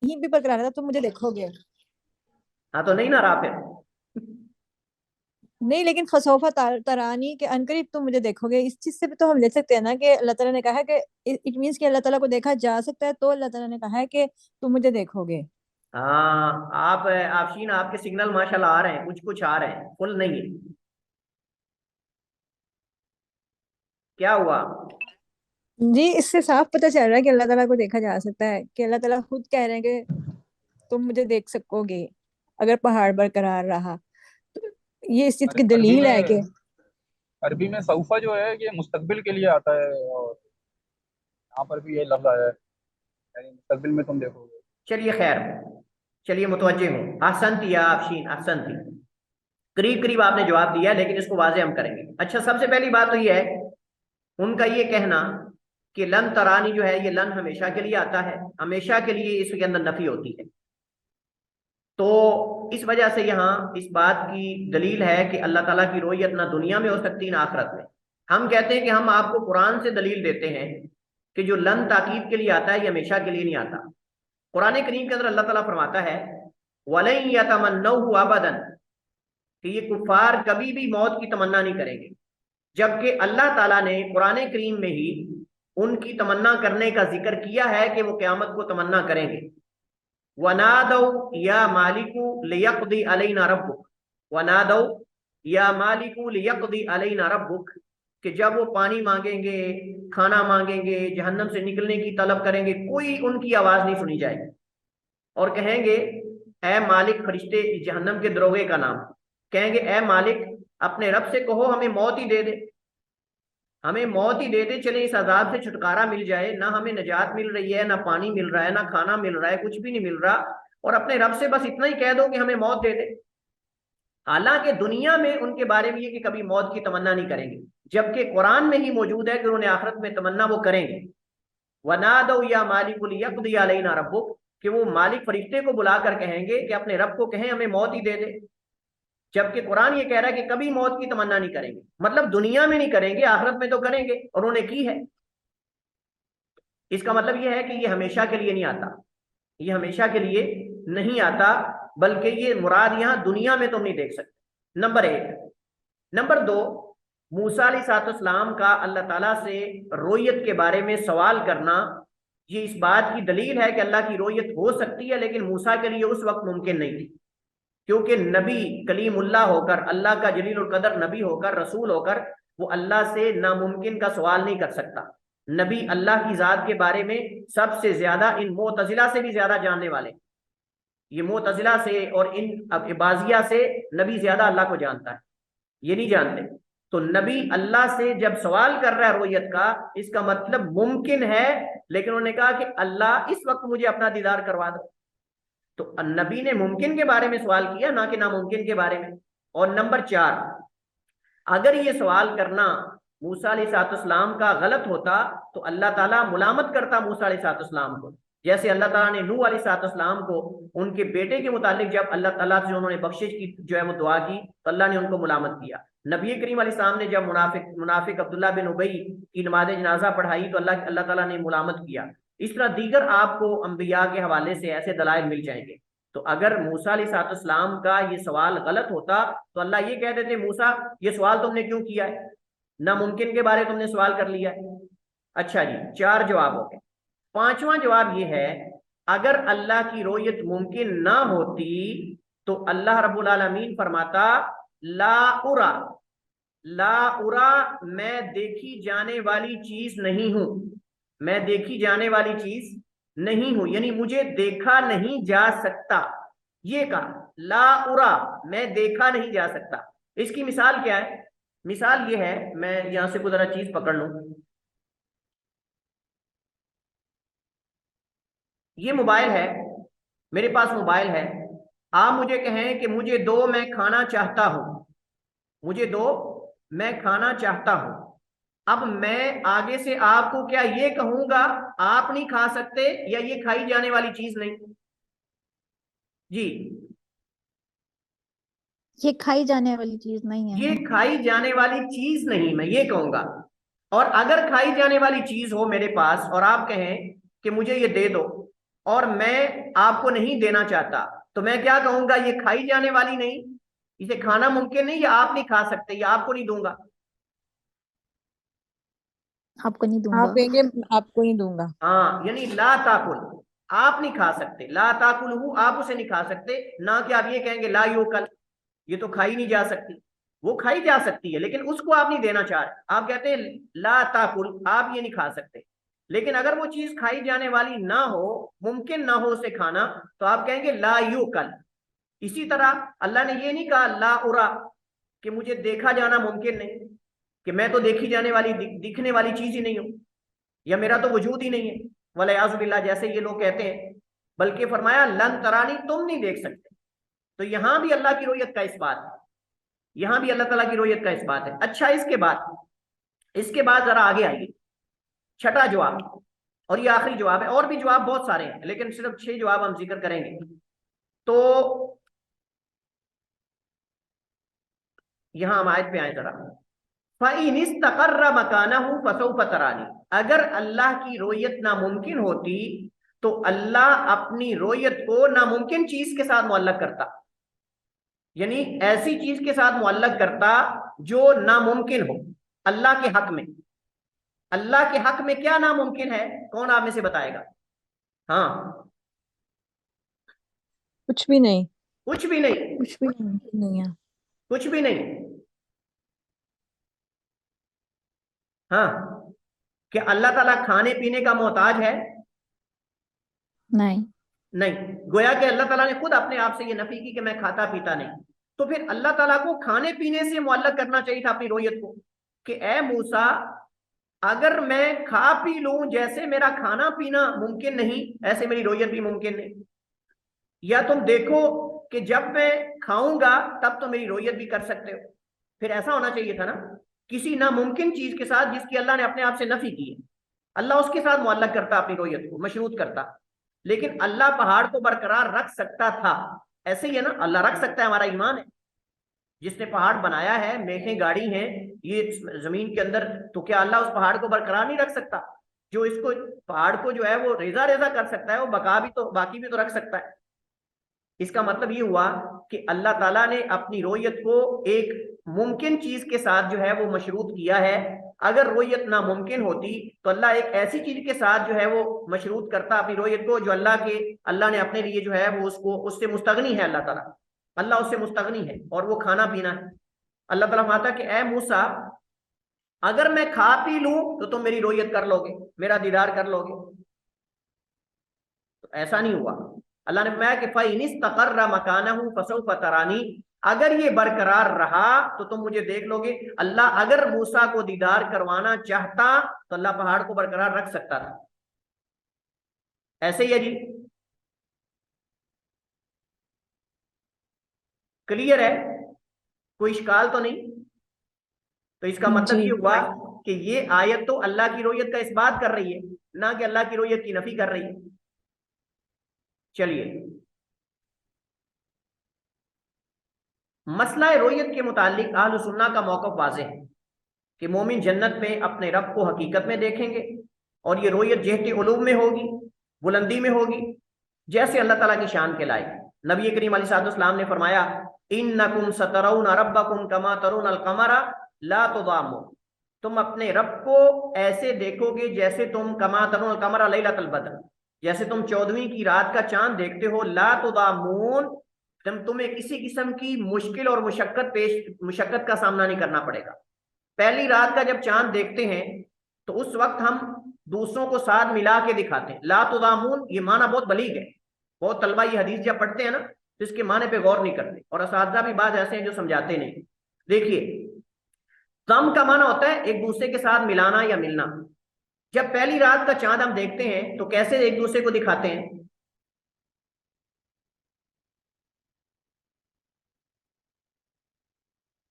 यहीं भी बरकरार रहा तुम मुझे देखोगे। हाँ, तो नहीं ना रहा फिर। नहीं, लेकिन फसौफा तरानी के अनकरीब तुम मुझे देखोगे, इस चीज से भी तो हम ले सकते हैं ना कि अल्लाह ताला ने कहा है कि इट मीन्स कि अल्लाह ताला को देखा जा सकता है, तो अल्लाह ताला ने कहा है कि तुम मुझे देखोगे। हाँ, आप आफशीन, आपके सिग्नल माशाल्लाह आ रहे हैं, कुछ कुछ आ रहे हैं, फुल नहीं है। क्या हुआ? जी, इससे साफ पता चल रहा है कि अल्लाह ताला को देखा जा सकता है, कि अल्लाह ताला खुद कह रहे हैं कि तुम मुझे देख सकोगे अगर पहाड़ बरकरार रहा। तो ये इस चीज की अरबी दलील है कि अरबी में सऊफा जो है ये मुस्तकबिल के लिए आता है, और यहाँ पर भी ये लफ्ज आया है, यानी मुस्तकबिल में तुम देखोगे। चलिए खैर, चलिए मुतवज्जे हूँ। अहसनती या आफशीन, अहसनती, करीब करीब आपने जवाब दिया, लेकिन इसको वाजे हम करेंगे। अच्छा, सबसे पहली बात तो ये है उनका ये कहना कि लन तरानी जो है ये लन हमेशा के लिए आता है, हमेशा के लिए इसके अंदर नफी होती है। तो इस वजह से यहाँ इस बात की दलील है कि अल्लाह ताला की रोयत ना दुनिया में हो सकती ना आखिरत में। हम कहते हैं कि हम आपको कुरान से दलील देते हैं कि जो लन ताकीद के लिए आता है ये हमेशा के लिए नहीं आता। कुरान करीम के अंदर अल्लाह ताला फरमाता है वलन यतमन्नहु अबदन, कि ये कुफार कभी भी मौत की तमन्ना नहीं करेंगे, जबकि अल्लाह ताला ने कुरान करीम में ही उनकी तमन्ना करने का जिक्र किया है कि वो क़यामत को तमन्ना करेंगे। वनादौ या मालिकू लियक़दी अलैना रब्बुक, वनादौ या मालिकू लियक़दी अलैना रब्बुक, कि जब वो पानी मांगेंगे, खाना मांगेंगे, जहन्नम से निकलने की तलब करेंगे, कोई उनकी आवाज नहीं सुनी जाएगी, और कहेंगे ए मालिक, फरिश्ते जहन्नम के दरोगे का नाम, कहेंगे ए मालिक अपने रब से कहो हमें मौत ही दे दे, हमें मौत ही दे दे, चले इस अजाब से छुटकारा मिल जाए। ना हमें नजात मिल रही है, ना पानी मिल रहा है, ना खाना मिल रहा है, कुछ भी नहीं मिल रहा, और अपने रब से बस इतना ही कह दो कि हमें मौत दे दे। हालांकि दुनिया में उनके बारे में ये कि कभी मौत की तमन्ना नहीं करेंगे, जबकि कुरान में ही मौजूद है कि उन्होंने आखिरत में तमन्ना वो करेंगे। वनादौ या मालिकुल यक़दी अलैना रब्बुक, कि वो मालिक फरिश्ते को बुलाकर कहेंगे कि अपने रब को कहें हमें मौत ही दे दे, जबकि कुरान ये कह रहा है कि कभी मौत की तमन्ना नहीं करेंगे। मतलब दुनिया में नहीं करेंगे, आखिरत में तो करेंगे, और उन्होंने की है। इसका मतलब ये है कि ये हमेशा के लिए नहीं आता, ये हमेशा के लिए नहीं आता, बल्कि ये मुराद यहाँ दुनिया में तुम नहीं देख सकते। नंबर 1। नंबर 2, मूसा अलैहिस्सलाम का अल्लाह ताला से रोयत के बारे में सवाल करना, ये इस बात की दलील है कि अल्लाह की रोयत हो सकती है, लेकिन मूसा के लिए उस वक्त मुमकिन नहीं थी, क्योंकि नबी कलीमुल्लाह होकर, अल्लाह का जलीलुल कदर नबी होकर, रसूल होकर, वो अल्लाह से नामुमकिन का सवाल नहीं कर सकता। नबी अल्लाह की जात के बारे में सबसे ज्यादा इन मोतजिला से भी ज्यादा जानने वाले, ये मोतजिला से और इन इबाजिया से नबी ज्यादा अल्लाह को जानता है, ये नहीं जानते। तो नबी अल्लाह से जब सवाल कर रहा है रोयत का, इसका मतलब मुमकिन है, लेकिन उन्होंने कहा कि अल्लाह इस वक्त मुझे अपना दीदार करवा दो। तो नबी ने मुमकिन के बारे में सवाल किया, ना कि नामुमकिन के बारे में। और नंबर 4, अगर ये सवाल करना मूसा अलैहिस्सलाम का गलत होता तो अल्लाह ताला मुलामत करता मूसा अलैहिस्सलाम को, जैसे अल्लाह ताला ने नूह अलैहिस्सलाम को उनके बेटे के मुतालिक जब अल्लाह ताला से उन्होंने बख्शिश की जो है वो दुआ की, तो अल्लाह ने उनको मुलामत किया। नबी करीम अलैहिस्सलाम ने जब मुनाफिक अब्दुल्ला बिन उबई की नमाज जनाजा पढ़ाई तो अल्लाह ताला ने मुलामत किया। इस तरह दीगर आपको अंबिया के हवाले से ऐसे दलाइल मिल जाएंगे। तो अगर मूसा अलैहिस्सलाम का ये सवाल गलत होता तो अल्लाह ये कह देते, मूसा ये सवाल तुमने क्यों किया है, नामुमकिन के बारे तुमने सवाल कर लिया है। अच्छा जी, 4 जवाब हो गए। 5वां जवाब ये है, अगर अल्लाह की रोयत मुमकिन ना होती तो अल्लाह रब्बुल आलमीन फरमाता ला उरा, ला उरा, मैं देखी जाने वाली चीज नहीं हूं, मैं देखी जाने वाली चीज नहीं हूं, यानी मुझे देखा नहीं जा सकता। ये कहा ला उरा, मैं देखा नहीं जा सकता। इसकी मिसाल क्या है? मिसाल ये है, मैं यहां से कुछ जरा चीज पकड़ लूं। ये मोबाइल है, मेरे पास मोबाइल है, आप मुझे कहें कि मुझे दो, मैं खाना चाहता हूं, मुझे दो, मैं खाना चाहता हूं। अब मैं आगे से आपको क्या ये कहूंगा आप नहीं खा सकते, या ये खाई जाने वाली चीज नहीं? जी, ये खाई जाने वाली चीज नहीं है ये ना। खाई जाने वाली चीज नहीं, मैं ये कहूंगा। और अगर खाई जाने वाली चीज हो मेरे पास और आप कहें कि मुझे ये दे दो, और मैं आपको नहीं देना चाहता, तो मैं क्या कहूंगा? ये खाई जाने वाली नहीं, इसे खाना मुमकिन नहीं, या आप नहीं खा सकते, या आपको नहीं दूंगा। आपको नहीं आप दूंगा। कहेंगे आपको नहीं दूंगा। हाँ, यानी ला ताकुल, आप नहीं खा सकते, ला ताकुल हूँ, आप उसे नहीं खा सकते। ना कि आप ये कहेंगे ला यूकल, ये तो खाई नहीं जा सकती। वो खाई जा सकती है, लेकिन उसको आप नहीं देना चाह रहे, आप कहते हैं ला ताकुल, आप ये नहीं खा सकते। लेकिन अगर वो चीज खाई जाने वाली ना हो, मुमकिन ना हो उसे खाना, तो आप कहेंगे ला यूकल। इसी तरह अल्लाह ने ये नहीं कहा ला उरा, कि मुझे देखा जाना मुमकिन नहीं, कि मैं तो देखी जाने वाली दिखने वाली चीज ही नहीं हूं, या मेरा तो वजूद ही नहीं है, वलियाज़ु बिल्लाह, जैसे ये लोग कहते हैं। बल्कि फरमाया लन तरानी, तुम नहीं देख सकते। तो यहां भी अल्लाह की रोयत का इस बात है, यहां भी अल्लाह ताला की रोयत का इस बात है। अच्छा, इसके बाद जरा आगे आइए, 6ठा जवाब, और ये आखिरी जवाब है। और भी जवाब बहुत सारे हैं, लेकिन सिर्फ 6 जवाब हम जिक्र करेंगे। तो यहां हम आयत पे आए जरा, फ़इन इस्तक़र्र मकानहु फसौफ़ तरानी, अगर अल्लाह की रोयत नामुमकिन होती तो अल्लाह अपनी रोयत को नामुमकिन चीज के साथ मुअल्लक करता, यानी ऐसी चीज के साथ मुअल्लक करता जो नामुमकिन हो अल्लाह के हक में। अल्लाह के हक में क्या नामुमकिन है, कौन आप में से बताएगा? हाँ, कुछ भी नहीं। कुछ भी नहीं, कुछ भी नहीं है। कुछ भी नहीं। हाँ, क्या अल्लाह ताला खाने पीने का मोहताज है? नहीं। नहीं। गोया कि अल्लाह ताला ने खुद अपने आप से ये नफी की कि मैं खाता पीता नहीं। तो फिर अल्लाह ताला को खाने पीने से मुअल्लक करना चाहिए था अपनी रोयत को, कि ए मूसा, अगर मैं खा पी लूं, जैसे मेरा खाना पीना मुमकिन नहीं, ऐसे मेरी रोयत भी मुमकिन नहीं। या तुम देखो कि जब मैं खाऊंगा तब तो मेरी रोयत भी कर सकते हो। फिर ऐसा होना चाहिए था ना, किसी नामुमकिन चीज के साथ जिसकी अल्लाह ने अपने आप से नफी की है, अल्लाह उसके साथ मुअल्लक करता, अपनी रोयत को मशरूत करता। लेकिन अल्लाह पहाड़ को बरकरार रख सकता था। ऐसे ही है ना, अल्लाह रख सकता है, हमारा ईमान है। जिसने पहाड़ बनाया है, मेखें गाड़ी हैं ये जमीन के अंदर, तो क्या अल्लाह उस पहाड़ को बरकरार नहीं रख सकता? जो इसको पहाड़ को जो है वो रेजा रेजा कर सकता है, वो बाकी भी तो रख सकता है। इसका मतलब ये हुआ कि अल्लाह ताला ने अपनी रोयत को एक मुमकिन चीज के साथ जो है वो मशरूत किया है। अगर रोयत नामुमकिन होती तो अल्लाह एक ऐसी चीज के साथ जो है वो मशरूत करता अपनी रोयत को, जो अल्लाह ने अपने लिए जो है वो उससे मुस्तगनी है। अल्लाह उससे मुस्तगनी है, और वो खाना पीना है। अल्लाह ताला फरमाता कि ए मूसा, अगर मैं खा पी लूं तो तुम मेरी रोयत कर लोगे, मेरा दीदार कर लोगे। तो ऐसा नहीं हुआ। अल्लाह ने फरमाया कि फ़इनिस्तक़र्रा मकानहु फसौफ़ तरानी, अगर ये बरकरार रहा तो तुम मुझे देख लोगे। अल्लाह अगर मूसा को दीदार करवाना चाहता तो अल्लाह पहाड़ को बरकरार रख सकता था। ऐसे ही है जी, क्लियर है, कोई इश्काल तो नहीं? तो इसका मतलब ये हुआ कि ये आयत तो अल्लाह की रोयत का इस्बात कर रही है, ना कि अल्लाह की रोयत की नफी कर रही है। चलिए, मसला रोयत के मुतालिक अहले सुन्नत का मौक़िफ़ वाज़ेह है कि मोमिन जन्नत में अपने रब को हकीकत में देखेंगे, और ये रोयत जहते उलूम में होगी, बुलंदी में होगी, जैसे अल्लाह ताला की शान के लायक। नबी करीम अलैहिस्सलाम ने फरमाया, इन्नकुम सतरौना रब्बकुम कमा तरुनल कमरा ला तुदामू, तुम अपने रब को ऐसे देखोगे जैसे तुम कमा तरुनल कमरा लैलतुल बद्र, जैसे तुम 14वीं की रात का चांद देखते हो। ला तुदामून, तुम्हें किसी किस्म की मुश्किल और मुशक्कत का सामना नहीं करना पड़ेगा। पहली रात का जब चांद देखते हैं तो उस वक्त हम दूसरों को साथ मिला के दिखाते हैं। ला तुदामून, ये माना बहुत बलीग है। बहुत तलबा ये हदीस जब पढ़ते हैं ना तो इसके माने पे गौर नहीं करते, और असातिज़ा भी बात ऐसे हैं जो समझाते नहीं। देखिए, तम का माना होता है एक दूसरे के साथ मिलाना या मिलना। जब पहली रात का चांद हम देखते हैं तो कैसे एक दूसरे को दिखाते हैं?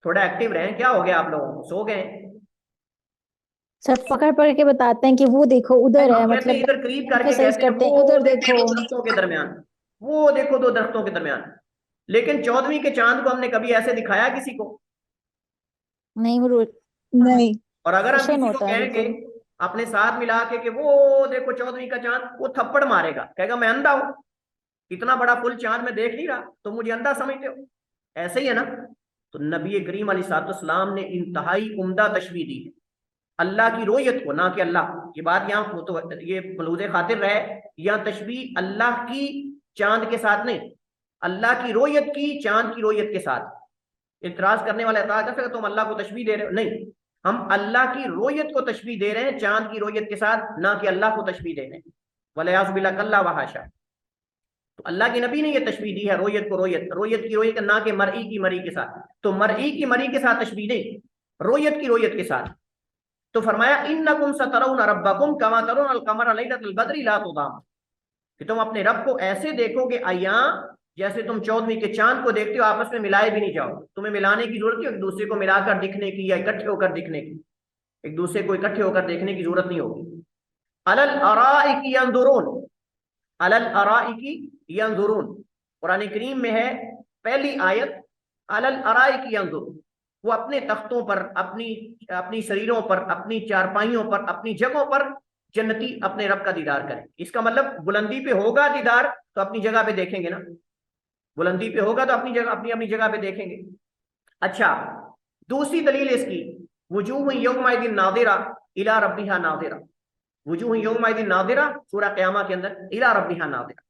थोड़ा एक्टिव रहें, क्या हो गया आप लोगों को, सो गए? सर पकड़ पकड़ के बताते हैं कि वो देखो उधर है, कहते मतलब इधर करीब करके emphasize कहते हैं, करते हैं वो उधर देखो देखो। दो दरख्तों के दरमियान, वो देखो दो दरख्तों के दरमियान। लेकिन 14वीं के चांद को हमने कभी ऐसे दिखाया किसी को? नहीं, वो नहीं। और अगर हम रोशन किसी को होता है कहेंगे बिल्कुल। अपने साथ मिला के वो देखो 14वीं का चांद, वो थप्पड़ मारेगा, कहेगा मैं अंधा हूं, इतना बड़ा फुल चांद मैं देख नहीं रहा, तो मुझे अंधा समझते हो। ऐसे ही है ना। तो नबी करीम अलैहिस्सलाम ने इंतहाई उम्दा तशबीह दी है अल्लाह की रोयत को, ना कि अल्लाह। ये बात यहाँ तो ये मलूज़े खातिर रहे, यहाँ तशबीह अल्लाह की चांद के साथ नहीं, अल्लाह की रोयत की चांद की रोयत के साथ। इतराज करने वाला एतराज कर सकता तुम अल्लाह को तशबीह दे रहे हो, नहीं, हम अल्लाह की रोयत को तशबीह दे रहे हैं चांद की रोयत के साथ, ना कि अल्लाह को तशबीह दे रहे हैं। वलियाज़ु बिल्लाह, कल्ला व हाशा। तो अल्लाह की नबी ने यह तशबीह दी है रोयत को, रोयत की रोयत, ना कि मरई की मरी के साथ। तो मरई की मरी के साथ तशबीह नहीं, रोयत की रोयत के साथ। तो फरमाया इन्नकुम सतरौना रब्बकुम कमा तरुनल कमरा लैलतुल बद्री ला तुदाम, कि तुम अपने रब को ऐसे देखोगे अय्यां जैसे तुम 14वीं के चांद को देखते हो, आपस में मिलाए भी नहीं जाओ। तुम्हें मिलाने की जरूरत नहीं, एक दूसरे को मिलाकर दिखने की या इकट्ठे होकर दिखने की, एक दूसरे को इकट्ठे होकर देखने की जरूरत नहीं होगी। अलल अराइकी यंजुरून, अलल अराइकी यंजुरून, कुरान करीम में है पहली आयत, अलल अराइकी यंजुरून, वो अपने तख्तों पर, अपनी शरीरों पर, अपनी चारपाइयों पर, अपनी जगहों पर जन्नती अपने रब का दीदार करें। इसका मतलब बुलंदी पे होगा दीदार तो अपनी जगह पे देखेंगे ना, बुलंदी पे होगा तो अपनी जगह पे देखेंगे। अच्छा, दूसरी दलील इसकी, वुजूह यौमइदिन नाज़िरा इला रब्बिहा नाज़िरा, वुजूह यौमइदिन नाज़िरा सूरह क़यामा के अंदर, इला रब्बिहा नाज़िरा,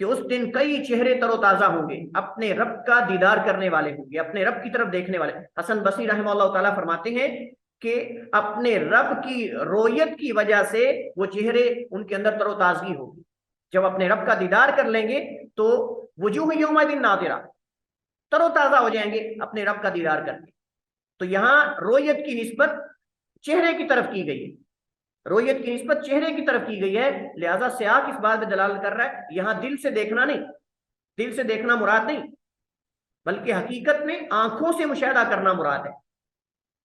कि उस दिन कई चेहरे तरोताजा होंगे, अपने रब का दीदार करने वाले होंगे, अपने रब की तरफ देखने वाले। हसन बसरी रहमतुल्लाह ताला फरमाते हैं कि अपने रब की रोयत की वजह से वो चेहरे उनके अंदर तरोताजगी होगी। जब अपने रब का दीदार कर लेंगे तो वजूह यौमइदिन नाज़िरा, तरोताजा हो जाएंगे अपने रब का दीदार करके। तो यहाँ रोयत की निस्बत चेहरे की तरफ की गई है, रोयत की निस्बत चेहरे की तरफ की गई है, लिहाजा सियाक इस बात में दलाल कर रहा है यहाँ दिल से देखना नहीं, दिल से देखना मुराद नहीं, बल्कि हकीकत में आंखों से मुशाहिदा करना मुराद है,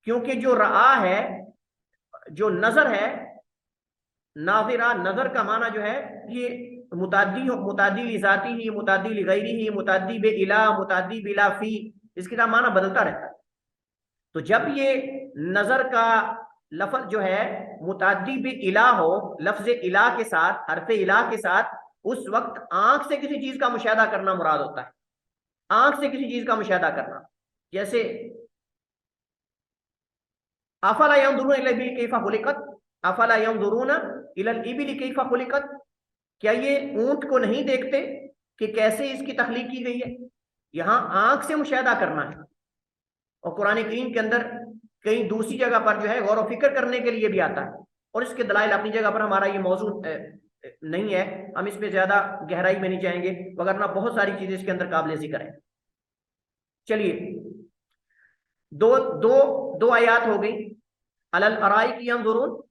क्योंकि जो रआ है, जो नजर है, नाज़िरा, नजर का माना जो है ये मुतादी लिजाती ही, मुतादी लिगैरी ही, मुतादी बे इला, मुतादी बिला फी, इसका माना बदलता रहता है। तो जब ये नजर का लफ्ज जो है मुतादी बे इला हो, लफ्ज इला के साथ, हरफ इला के साथ, उस वक्त आंख से किसी चीज का मुशाहिदा करना मुराद होता है, आंख से किसी चीज का मुशाहिदा करना। जैसे अफला यंजुरून इला इबिल कैफा खुलिकत, अफला यंजुरून इला इबिल कैफा खुलिकत, क्या ये ऊंट को नहीं देखते कि कैसे इसकी तख्लीक की गई है? यहां आंख से मुशाहिदा करना है। और कुरान करीम के अंदर कहीं दूसरी जगह पर जो है गौर व फिक्र करने के लिए भी आता है, और इसके दलाइल अपनी जगह पर, हमारा ये मौजू नहीं है, हम इस पे ज्यादा गहराई में नहीं जाएंगे, वगरना बहुत सारी चीजें इसके अंदर काबिल जिक्र है। चलिए, दो आयात हो गई। अलल अराइकी यंजुरून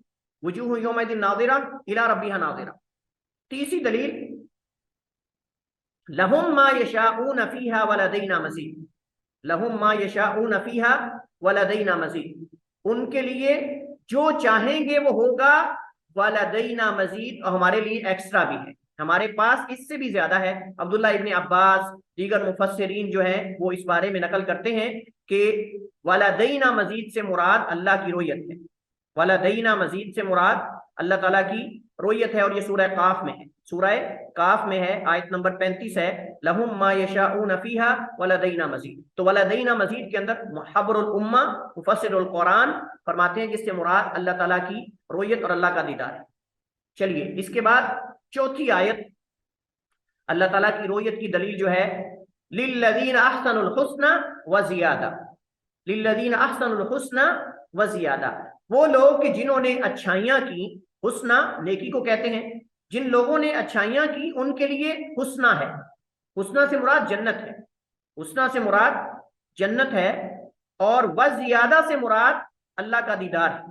वुजूह यौमइदिन नाज़िरा इला रब्बिहा नाज़िरा। तीसरी दलील, लहुम मा यशाऊन फीहा वलदैना मज़ीद, लहुम मा यशाऊन फीहा वलदैना मज़ीद, उनके लिए जो चाहेंगे वो होगा, वलदैना मज़ीद, और हमारे लिए एक्स्ट्रा भी है, हमारे पास इससे भी ज्यादा है। अब्दुल्लाह इब्न अब्बास, दीगर मुफस्सिरीन जो हैं वो इस बारे में नकल करते हैं कि वलदैना मज़ीद से मुराद अल्लाह की रोयत है, वलदैना मज़ीद से मुराद अल्लाह ताला की रोयत है, और ये सूरह काफ में है, सूरह काफ में है, आयत नंबर 35 है, लहुम मा यशाऊन फीहा वलदैना मज़ीद। तो वलदैना मज़ीद के अंदर मुहब्बरुल उम्मा मुफस्सिरुल कुरान फरमाते हैं कि इससे मुराद अल्लाह ताला की रोयत और अल्लाह का दीदार है। चलिए, इसके बाद चौथी आयत, अल्लाह ताला की रोयत की दलील जो है, लिल्लज़ीना अहसनुल हुस्ना व ज़ियादा, लिल्लज़ीना अहसनुल हुस्ना व ज़ियादा, वो लोग कि जिन्होंने अच्छाइयां की, हुस्ना नेकी को कहते हैं, जिन लोगों ने अच्छाइयां की उनके लिए हुस्ना है, हुस्ना से मुराद जन्नत है, हुस्ना से मुराद जन्नत है, और व ज़ियादा से मुराद अल्लाह का दीदार है,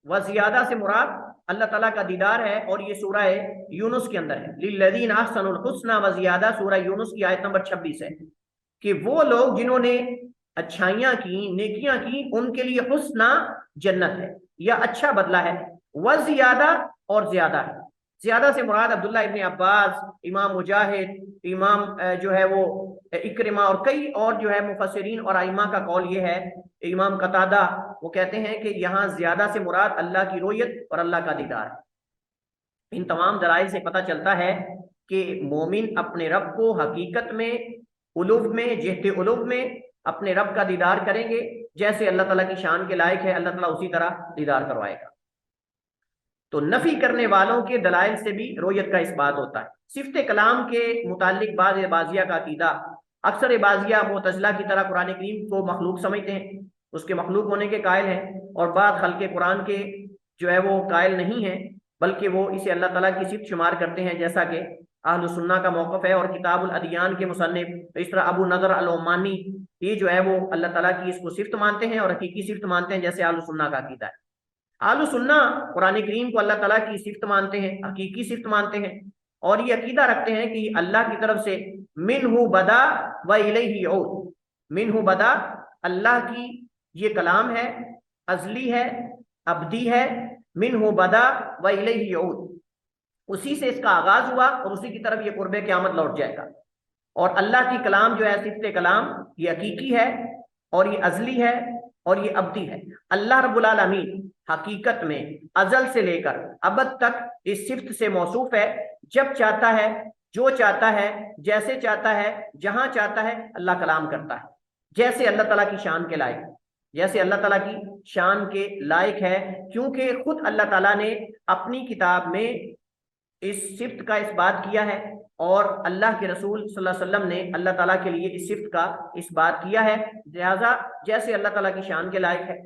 व ज़ियादा से मुराद अल्लाह ताला का दीदार है, और ये सूरह यूनुस के अंदर है, लिल्लज़ीना अहसनुल हुस्ना व ज़ियादा, सूरह यूनुस की आयत नंबर 26 है, कि वो लोग जिन्होंने अच्छाइयां की, नेकियां की, उनके लिए हुस्ना जन्नत है या अच्छा बदला है, व ज़ियादा और ज्यादा है। ज्यादा से मुराद अब्दुल्ला इब्न अब्बास, इमाम मुजाहिद, इमाम जो है वो इक्रिमा, और कई और जो है मुफस्सिरीन और आइमा का कौल ये है, इमाम कतादा, वो कहते हैं कि यहाँ ज्यादा से मुराद अल्लाह की रोयत और अल्लाह का दीदार है। इन तमाम दलाइल से पता चलता है कि मोमिन अपने रब को हकीकत में, उलूफ में, जिहते उलूफ में अपने रब का दीदार करेंगे, जैसे अल्लाह ताला की शान के लायक है, अल्लाह ताला उसी तरह दीदार करवाएगा। तो नफी करने वालों के दलाइल से भी रोयत का इस्बात होता है। सिफ्त कलाम के मुतालिक बाद बाजिया का अकीदा, अक्सर बाजिया मुतज़िला की तरह कुरान करीम को मखलूक समझते हैं, उसके मखलूक होने के कायल हैं, और बाद खल्क़े कुरान के जो है वो कायल नहीं है, बल्कि वो इसे अल्लाह ताला की सिफ्त शुमार करते हैं, जैसा कि अहलुस सुन्ना का मौक़िफ़ है, और किताबुल अदियान के मुसन्निफ इस तरह अबू नज़र अल ओमानी, ये जो है वो अल्लाह ताला की इसको सिफ्त मानते हैं और हकीकी सिफ्त मानते हैं, जैसे अहलुस सुन्ना का अकीदा है। अहलुस सुन्ना कुरान करीम को अल्लाह ताला की सिफ्त मानते हैं, हकीकी सिफ्त मानते हैं, और ये अकीदा रखते हैं कि अल्लाह की तरफ से मिन्हु बदा व इलैहि यऊद, मिन्हु बदा अल्लाह की ये कलाम है, अज़ली है, अबदी है, मिन्हु बदा व इलैहि यऊद, उसी से इसका आगाज हुआ और उसी की तरफ ये कुर्बे क़यामत लौट जाएगा। और अल्लाह की कलाम जो है, सिफ्त कलाम, ये हकीकी है, और ये अज़ली है, और ये अबदी है। अल्लाह रब्बुल आलमीन हकीकत में अजल से लेकर अबद तक इस सिफ्त से मौसूफ है। जब चाहता है, जो चाहता है, जैसे चाहता है, जहां चाहता है, अल्लाह कलाम करता है, जैसे अल्लाह ताला की शान के लायक, जैसे अल्लाह ताला की शान के लायक है, क्योंकि खुद अल्लाह ताला ने अपनी किताब में इस सिफ्त का इस्बात किया है, और अल्लाह के रसूल सल्लल्लाहु अलैहि वसल्लम ने अल्लाह ताला के लिए इस सिफ्त का इस्बात किया है, लिहाजा जैसे अल्लाह ताला की शान के लायक है।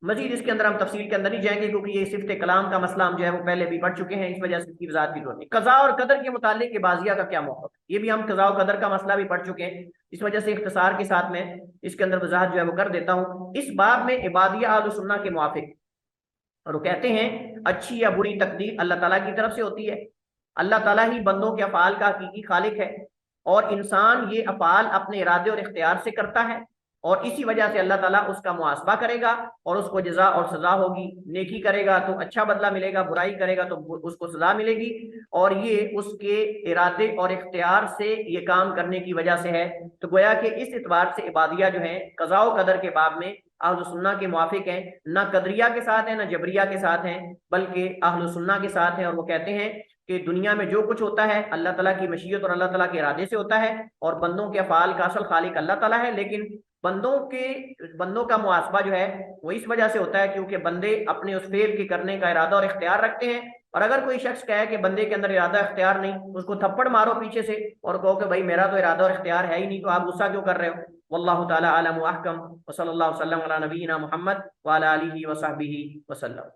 मजीद इसके अंदर हम तफसील के अंदर नहीं जाएंगे, क्योंकि ये सिफ्त कलाम का मसला हम जो है वो पहले भी पढ़ चुके हैं, इस वजह से इसकी वजाहत की जरूरत नहीं। कज़ा और कदर के मुतालिक बाजिया का क्या मौक़िफ़ है, ये भी हम कज़ा और कदर का मसला भी पढ़ चुके हैं, इस वजह से इख्तिसार के साथ में इसके अंदर वजाहत जो है वो कर देता हूँ। इस बाब में इबादिया अहलुस सुन्ना के मुवाफिक, और वो कहते हैं अच्छी या बुरी तकदीर अल्लाह ताला की तरफ से होती है, अल्लाह ताला ही बंदों के अफ़ाल का हकीकी खालिक है, और इंसान ये अफ़ाल अपने इरादे और इख्तियार से करता है, और इसी वजह से अल्लाह ताला उसका मुआसबा करेगा और उसको जज़ा और सज़ा होगी। नेकी करेगा तो अच्छा बदला मिलेगा, बुराई करेगा तो उसको सज़ा मिलेगी, और ये उसके इरादे और इख्तियार से ये काम करने की वजह से है। तो गोया कि इस एतबार से इबादिया जो है क़ज़ा व क़दर के बाब में अहल सुन्ना के मुआफिक हैं, ना कदरिया के साथ हैं ना जबरिया के साथ हैं, बल्कि अहल सुन्ना के साथ हैं। और वो कहते हैं कि दुनिया में जो कुछ होता है अल्लाह ताला की मशीयत और अल्लाह ताला के इरादे से होता है, और बंदों के अफ़ाल का असल खालिक अल्लाह ताला है। लेकिन बंदों का मुआसबा जो है वो इस वजह से होता है क्योंकि बंदे अपने उस फेल के करने का इरादा और इख्तियार रखते हैं। और अगर कोई शख्स कहे कि बंदे के अंदर इरादा इख्तियार नहीं, उसको थप्पड़ मारो पीछे से और कहो कि भाई मेरा तो इरादा और इख्तियार है ही नहीं, तो आप गुस्सा क्यों कर रहे हो। वल्लाहु ताला आलम व अहकम व सल्लल्लाहु अलैहि वसल्लम अला नबीना मुहम्मद व अला आलिहि व सहबिही वसल्लम।